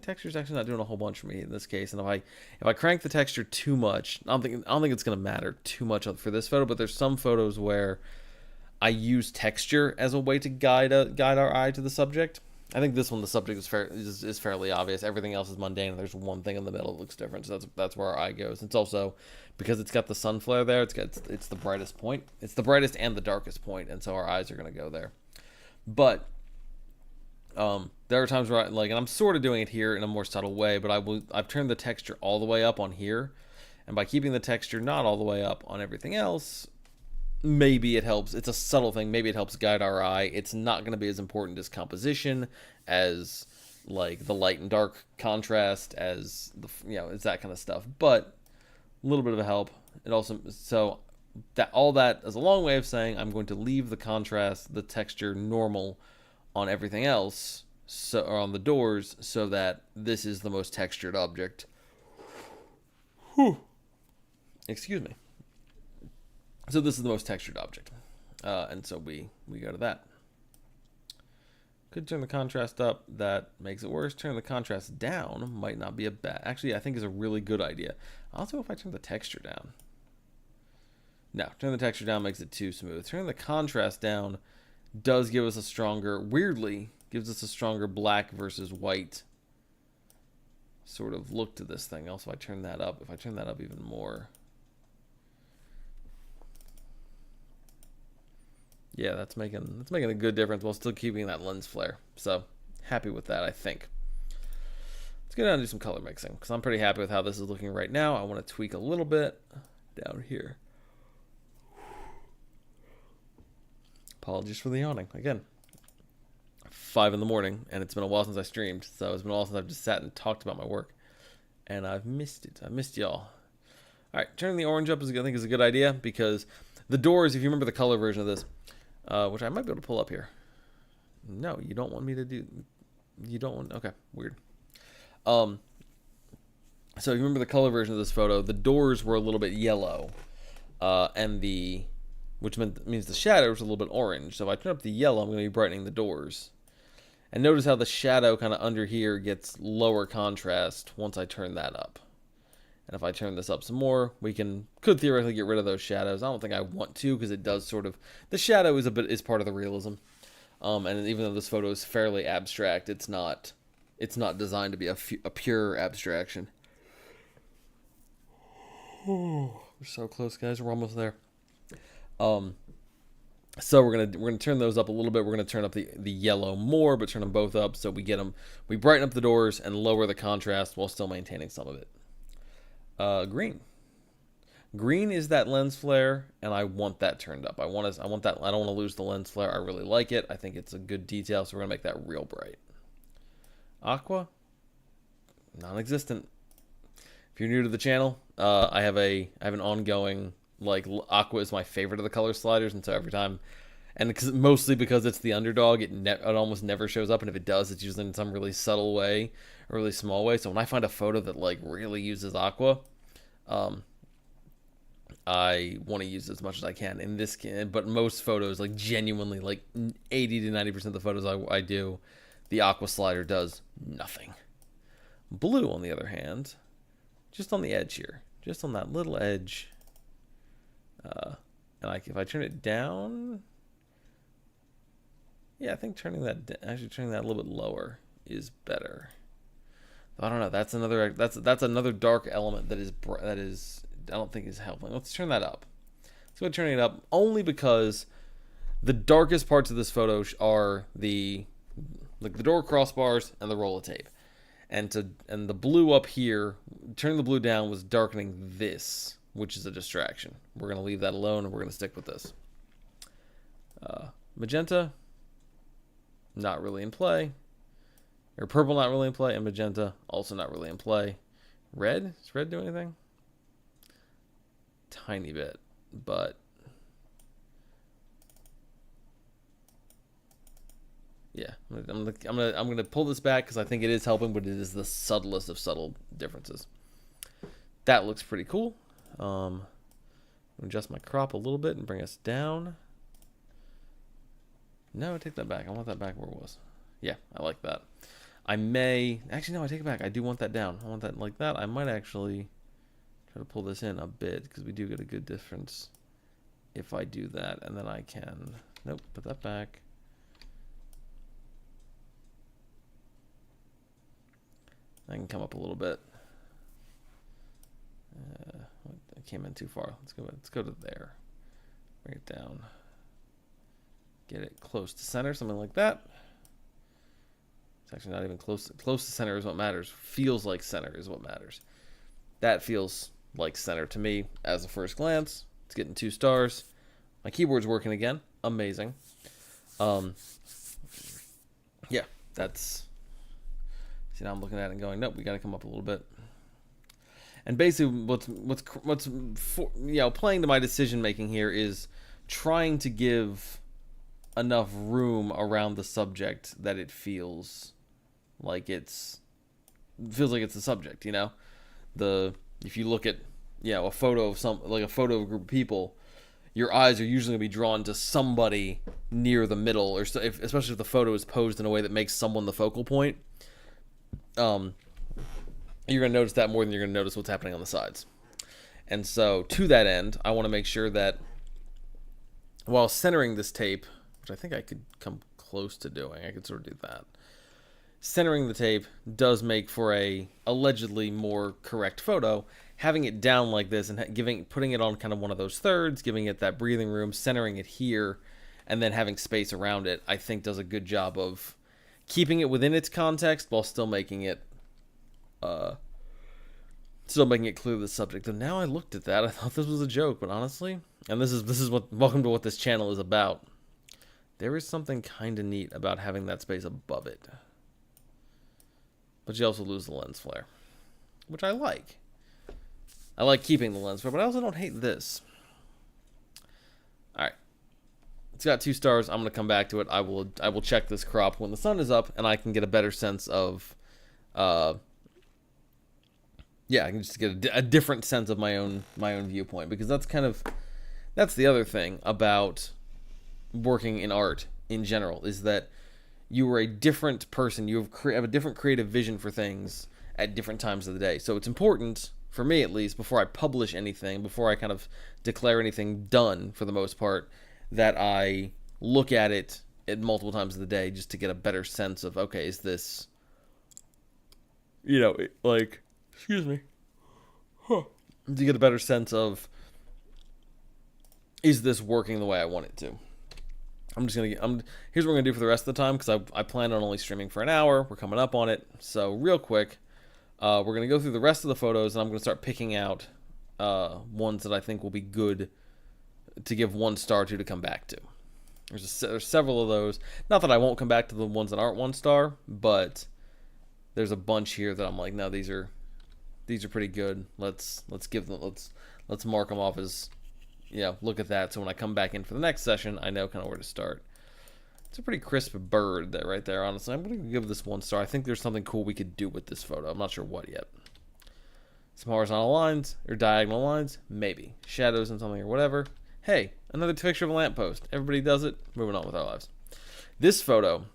S1: texture's actually not doing a whole bunch for me in this case. And if I crank the texture too much, I don't think it's going to matter too much for this photo. But there's some photos where I use texture as a way to guide our eye to the subject. I think this one, the subject is fairly obvious. Everything else is mundane, and there's one thing in the middle that looks different. So that's where our eye goes. It's also because it's got the sun flare there. It's the brightest point. It's the brightest and the darkest point, and so our eyes are going to go there. But there are times where and I'm sort of doing it here in a more subtle way, but I've turned the texture all the way up on here, and by keeping the texture not all the way up on everything else, maybe it helps. It's a subtle thing. Maybe it helps guide our eye. It's not going to be as important as composition, as like the light and dark contrast, as it's that kind of stuff. But a little bit of a help. It also all that is a long way of saying I'm going to leave the contrast, the texture normal on everything else, or on the doors, so that this is the most textured object. Whew. Excuse me. So this is the most textured object. And so we go to that. Could turn the contrast up. That makes it worse. Turn the contrast down might not be a bad. Actually, I think is a really good idea. Also, if I turn the texture down. No, turn the texture down makes it too smooth. Turn the contrast down does give us a stronger, weirdly, gives us a stronger black versus white sort of look to this thing. Also, if I turn that up even more. Yeah, that's making a good difference while still keeping that lens flare. So, happy with that, I think. Let's go down and do some color mixing, because I'm pretty happy with how this is looking right now. I want to tweak a little bit down here. Apologies for the yawning. Again, 5 in the morning, and it's been a while since I streamed, so it's been a while since I've just sat and talked about my work. And I've missed it. I missed y'all. Alright, turning the orange up I think is a good idea, because the doors, if you remember the color version of this, which I might be able to pull up here. No, you don't want me to do... You don't want... Okay, weird. So if you remember the color version of this photo, the doors were a little bit yellow. And the... Which means the shadow is a little bit orange. So if I turn up the yellow, I'm going to be brightening the doors. And notice how the shadow kind of under here gets lower contrast once I turn that up. And if I turn this up some more, we could theoretically get rid of those shadows. I don't think I want to, because it does sort of... The shadow is part of the realism. And even though this photo is fairly abstract, it's not designed to be a pure abstraction. Oh, we're so close, guys. We're almost there. So we're gonna turn those up a little bit. We're gonna turn up the yellow more, but turn them both up so we brighten up the doors and lower the contrast while still maintaining some of it. Green. Green is that lens flare, and I want that turned up. I want that. I don't want to lose the lens flare. I really like it. I think it's a good detail, so we're gonna make that real bright. Aqua, non-existent. If you're new to the channel, I have an ongoing, like, aqua is my favorite of the color sliders, and so every time, and mostly because it's the underdog, it almost never shows up, and if it does, it's usually in some really subtle way, a really small way. So when I find a photo that like really uses aqua, I want to use it as much as I can. In this but most photos, like genuinely, like 80 to 90% of the photos I do, the aqua slider does nothing. Blue, on the other hand, just on the edge here, just on that little edge. And if I turn it down, yeah, I think turning that a little bit lower is better. I don't know. That's another dark element that is I don't think is helping. Let's turn that up. Let's go turning it up only because the darkest parts of this photo are the door crossbars and the roll of tape, and the blue up here. Turning the blue down was darkening this, which is a distraction. We're going to leave that alone, and we're going to stick with this. Magenta, not really in play. Or purple, not really in play. And magenta, also not really in play. Red? Does red do anything? Tiny bit, but... Yeah, I'm gonna pull this back because I think it is helping, but it is the subtlest of subtle differences. That looks pretty cool. Adjust my crop a little bit and bring us down. No, take that back. I want that back where it was. Yeah, I like that. Actually, no, I take it back. I do want that down. I want that like that. I might actually try to pull this in a bit because we do get a good difference if I do that. And then I can, nope, put that back. I can come up a little bit. I came in too far. Let's go to there. Bring it down. Get it close to center, something like that. It's actually not even close. Close to center is what matters. Feels like center is what matters. That feels like center to me as a first glance. It's getting 2 stars. My keyboard's working again. Amazing. Yeah, that's... See, now I'm looking at it and going, nope, we got to come up a little bit. And basically, what's playing to my decision making here is trying to give enough room around the subject that it feels like it's the subject. You know, if you look at a photo of a photo of a group of people, your eyes are usually going to be drawn to somebody near the middle, or especially if the photo is posed in a way that makes someone the focal point. You're going to notice that more than you're going to notice what's happening on the sides. And so, to that end, I want to make sure that while centering this tape, which I think I could come close to doing, I could sort of do that. Centering the tape does make for a allegedly more correct photo. Having it down like this and putting it on kind of one of those thirds, giving it that breathing room, centering it here, and then having space around it, I think does a good job of keeping it within its context while still making it clear to the subject. And now I looked at that, I thought this was a joke, but honestly, and this is what welcome to what this channel is about. There is something kind of neat about having that space above it. But you also lose the lens flare, which I like. I like keeping the lens flare, but I also don't hate this. All right. It's got 2 stars. I'm going to come back to it. I will check this crop when the sun is up, and I can get a better sense of I can just get a different sense of my own viewpoint, because that's the other thing about working in art in general, is that you are a different person. You have a different creative vision for things at different times of the day. So it's important, for me at least, before I publish anything, before I kind of declare anything done for the most part, that I look at it at multiple times of the day just to get a better sense of, okay, is this, excuse me, to get a better sense of, is this working the way I want it to? Here's what we're going to do for the rest of the time, because I plan on only streaming for an hour. We're coming up on it. So real quick, we're going to go through the rest of the photos, and I'm going to start picking out ones that I think will be good to give 1 star to come back to. There's several of those. Not that I won't come back to the ones that aren't 1 star, but there's a bunch here that I'm like, no, these are pretty good. Let's mark them off as, look at that. So when I come back in for the next session, I know kind of where to start. It's a pretty crisp bird right there, honestly. I'm going to give this 1 star. I think there's something cool we could do with this photo. I'm not sure what yet. Some horizontal lines or diagonal lines, maybe. Shadows and something or whatever. Hey, another picture of a lamppost. Everybody does it. Moving on with our lives. This photo,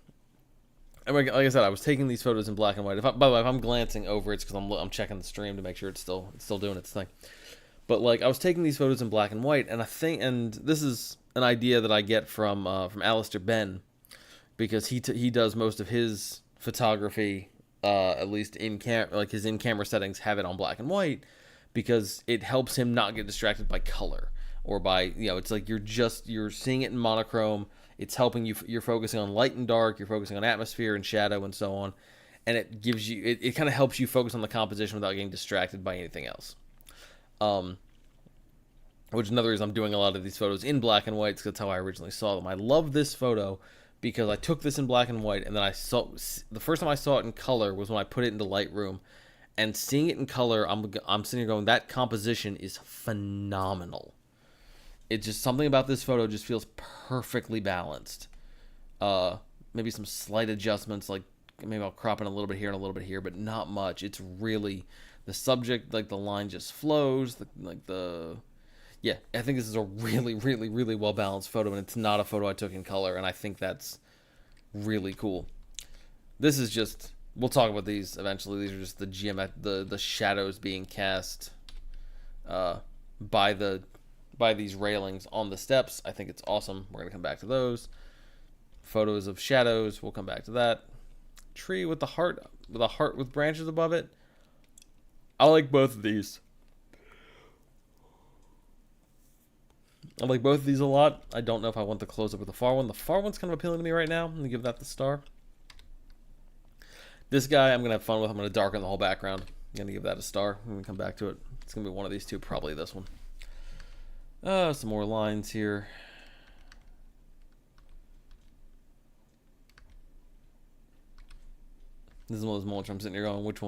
S1: like I said, I was taking these photos in black and white. By the way, if I'm glancing over, it's because I'm checking the stream to make sure it's still doing its thing. But I was taking these photos in black and white, and this is an idea that I get from Alistair Ben, because he does most of his photography, at least his in-camera settings have it on black and white, because it helps him not get distracted by color or by, it's like you're seeing it in monochrome. It's helping you. You're focusing on light and dark. You're focusing on atmosphere and shadow and so on, and it gives you. It kind of helps you focus on the composition without getting distracted by anything else. Which is another reason I'm doing a lot of these photos in black and white, because that's how I originally saw them. I love this photo because I took this in black and white, and then the first time I saw it in color was when I put it into Lightroom, and seeing it in color, I'm sitting here going, that composition is phenomenal. It's just something about this photo just feels perfectly balanced. Maybe some slight adjustments, like maybe I'll crop in a little bit here and a little bit here, but not much. It's really the subject, like the line just flows, yeah, I think this is a really, really, really well-balanced photo, and it's not a photo I took in color, and I think that's really cool. This is just, we'll talk about these eventually. These are just the shadows being cast by these railings on the steps. I think it's awesome. We're going to come back to those. Photos of shadows, we'll come back to that. Tree with a heart with branches above it. I like both of these. I like both of these a lot. I don't know if I want the close-up with the far one. The far one's kind of appealing to me right now. I'm going to give that the star. This guy I'm going to have fun with. I'm going to darken the whole background. I'm going to give that a star. I'm going to come back to it. It's going to be one of these two, probably this one. Some more lines here. This is one of those moments where I'm sitting here going, which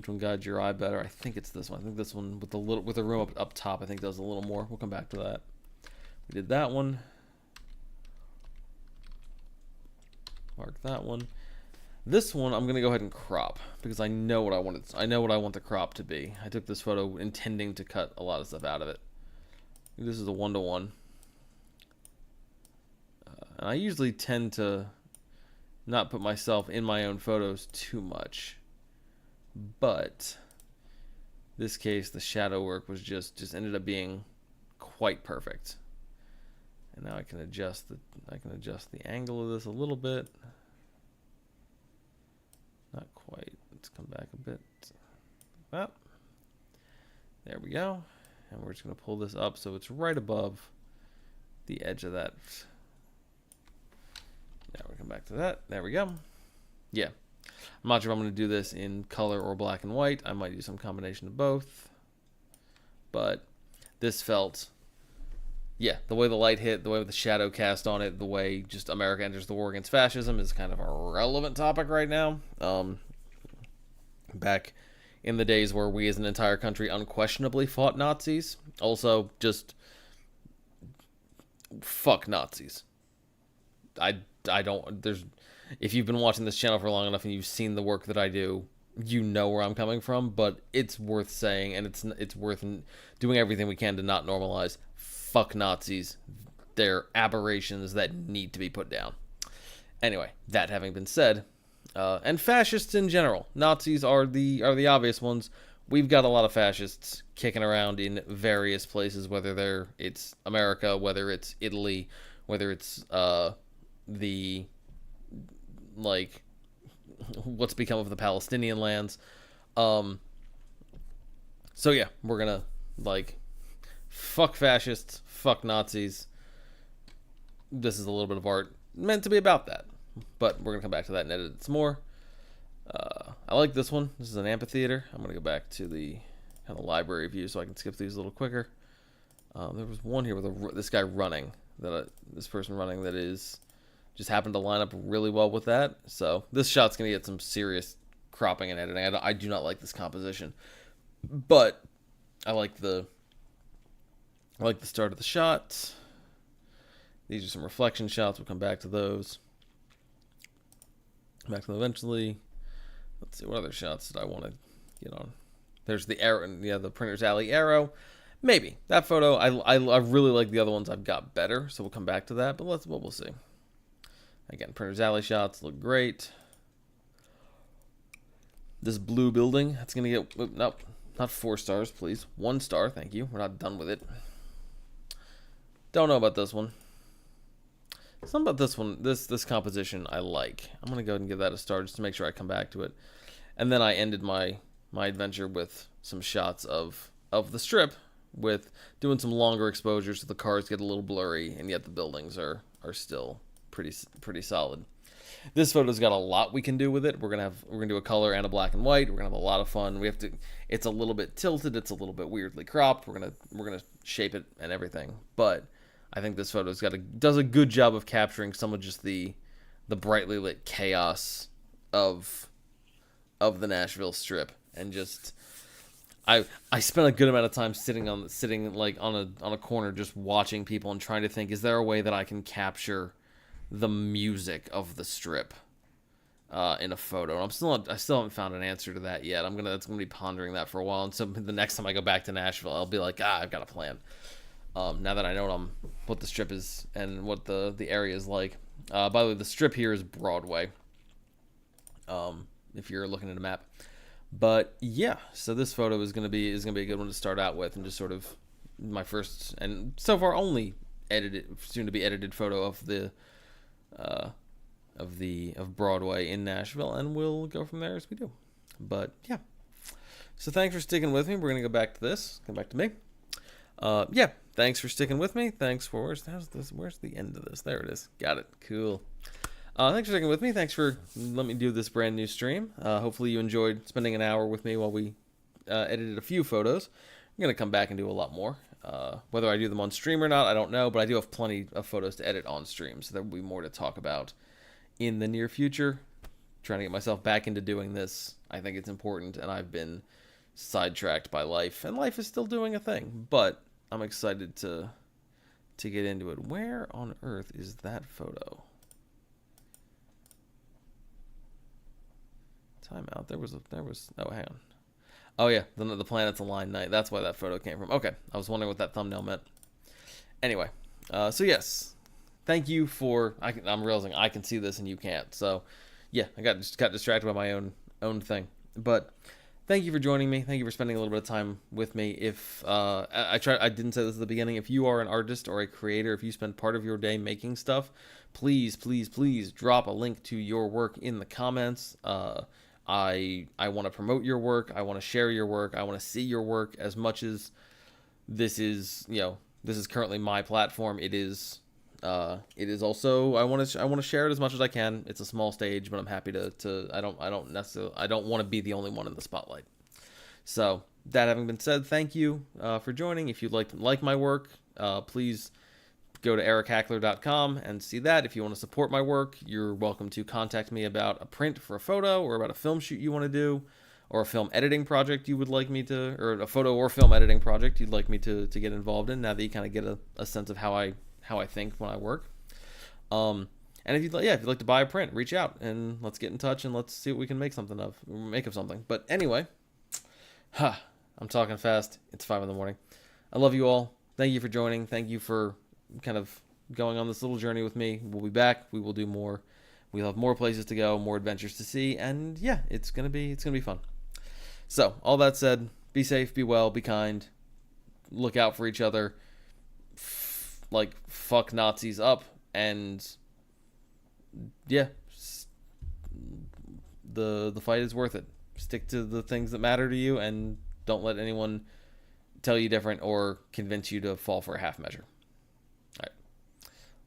S1: one guides your eye better? I think it's this one. I think this one with the room up top, I think does a little more. We'll come back to that. We did that one. Mark that one. This one I'm gonna go ahead and crop because I know what I want. I know what I want the crop to be. I took this photo intending to cut a lot of stuff out of it. This is a 1-to-1. And I usually tend to not put myself in my own photos too much. But this case, the shadow work was just ended up being quite perfect. And now I can adjust the angle of this a little bit. Not quite. Let's come back a bit. Well, there we go. And we're just going to pull this up so it's right above the edge of that. Now we come back to that. There we go. Yeah. I'm not sure if I'm going to do this in color or black and white. I might do some combination of both. But this felt, yeah, the way the light hit, the way the shadow cast on it, the way just America enters the war against fascism is kind of a relevant topic right now. Back in the days where we as an entire country unquestionably fought Nazis. Also, just fuck Nazis. I don't, there's, if you've been watching this channel for long enough and you've seen the work that I do, you know where I'm coming from, but it's worth saying, and it's worth doing everything we can to not normalize. Fuck Nazis. They're aberrations that need to be put down. Anyway, that having been said, and fascists in general. Nazis are the obvious ones. We've got a lot of fascists kicking around in various places, whether it's America, whether it's Italy, whether it's what's become of the Palestinian lands. So yeah, we're gonna fuck fascists, fuck Nazis. This is a little bit of art meant to be about that, but we're gonna come back to that and edit it some more. I like this one. This is an amphitheater. I'm gonna go back to the kind of library view so I can skip these a little quicker. There was one here with this guy running, this person running that is just happened to line up really well with that. So this shot's gonna get some serious cropping and editing. I do not like this composition, but I like the start of the shot. These are some reflection shots. We'll come back to those. Back to them eventually. Let's see, what other shots did I want to get on? There's the arrow, yeah, the Printer's Alley arrow. Maybe that photo. I really like the other ones. I've got better, so we'll come back to that. But we'll see. Again, Printer's Alley shots look great. This blue building, that's gonna get nope, not 4 stars, please. 1 star, thank you. We're not done with it. Don't know about this one. Something about this one, this composition I like. I'm gonna go ahead and give that a star just to make sure I come back to it. And then I ended my adventure with some shots of the strip, with doing some longer exposures so the cars get a little blurry and yet the buildings are still pretty solid. This photo's got a lot we can do with it. We're gonna do a color and a black and white. We're gonna have a lot of fun. It's a little bit tilted. It's a little bit weirdly cropped. We're gonna shape it and everything. But I think this photo's does a good job of capturing some of just the brightly lit chaos of the Nashville Strip, and just I spent a good amount of time sitting on a corner just watching people and trying to think, is there a way that I can capture the music of the Strip in a photo? And I still haven't found an answer to that yet. I'm gonna be pondering that for a while, and so the next time I go back to Nashville, I'll be like, I've got a plan. Now that I know what the Strip is and what the area is like. By the way, the Strip here is Broadway. If you're looking at a map. But yeah, so this photo is gonna be a good one to start out with, and just sort of my first and so far only soon to be edited photo of Broadway in Nashville, and we'll go from there as we do. But yeah, so thanks for sticking with me. We're gonna go back to this. Come back to me. Yeah, thanks for sticking with me. Thanks for where's the end of this? There it is. Got it. Cool. Thanks for sticking with me. Thanks for letting me do this brand new stream. Hopefully you enjoyed spending an hour with me while we edited a few photos. I'm gonna come back and do a lot more. Whether I do them on stream or not, I don't know, but I do have plenty of photos to edit on stream, so there will be more to talk about in the near future. Trying to get myself back into doing this. I think it's important, and I've been sidetracked by life, and life is still doing a thing, but I'm excited to get into it. Where on earth is that photo? Timeout. There was oh, hang on. Oh yeah, the planets align night. That's why that photo came from. Okay, I was wondering what that thumbnail meant. Anyway, so yes, thank you for. I'm realizing I can see this and you can't. So yeah, I just got distracted by my own thing. But thank you for joining me. Thank you for spending a little bit of time with me. If I didn't say this at the beginning. If you are an artist or a creator, if you spend part of your day making stuff, please, please, please drop a link to your work in the comments. I want to promote your work. I want to share your work. I want to see your work as much as this is, this is currently my platform. It is also, I want to share it as much as I can. It's a small stage, but I'm happy to I don't necessarily, I don't want to be the only one in the spotlight. So that having been said, thank you for joining. If you'd like my work, please go to erichackler.com and see that. If you want to support my work, you're welcome to contact me about a print for a photo or about a film shoot you want to do, or a film editing project you would like me to, or a photo or film editing project you'd like me to get involved in, now that you kind of get a sense of how I think when I work. And if you'd like to buy a print, reach out and let's get in touch and let's see what we can make of something. But anyway, I'm talking fast. It's 5 a.m. I love you all. Thank you for joining. Thank you for kind of going on this little journey with me. We'll be back. We will do more. We'll have more places to go, more adventures to see, and yeah, it's gonna be fun. So, all that said, be safe, be well, be kind, look out for each other, fuck Nazis up, and yeah, the fight is worth it. Stick to the things that matter to you, and don't let anyone tell you different or convince you to fall for a half measure. All right.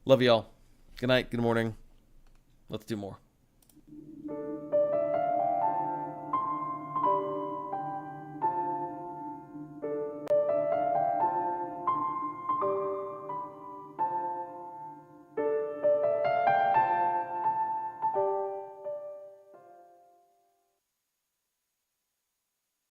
S1: Love y'all. Good night, good morning. Let's do more.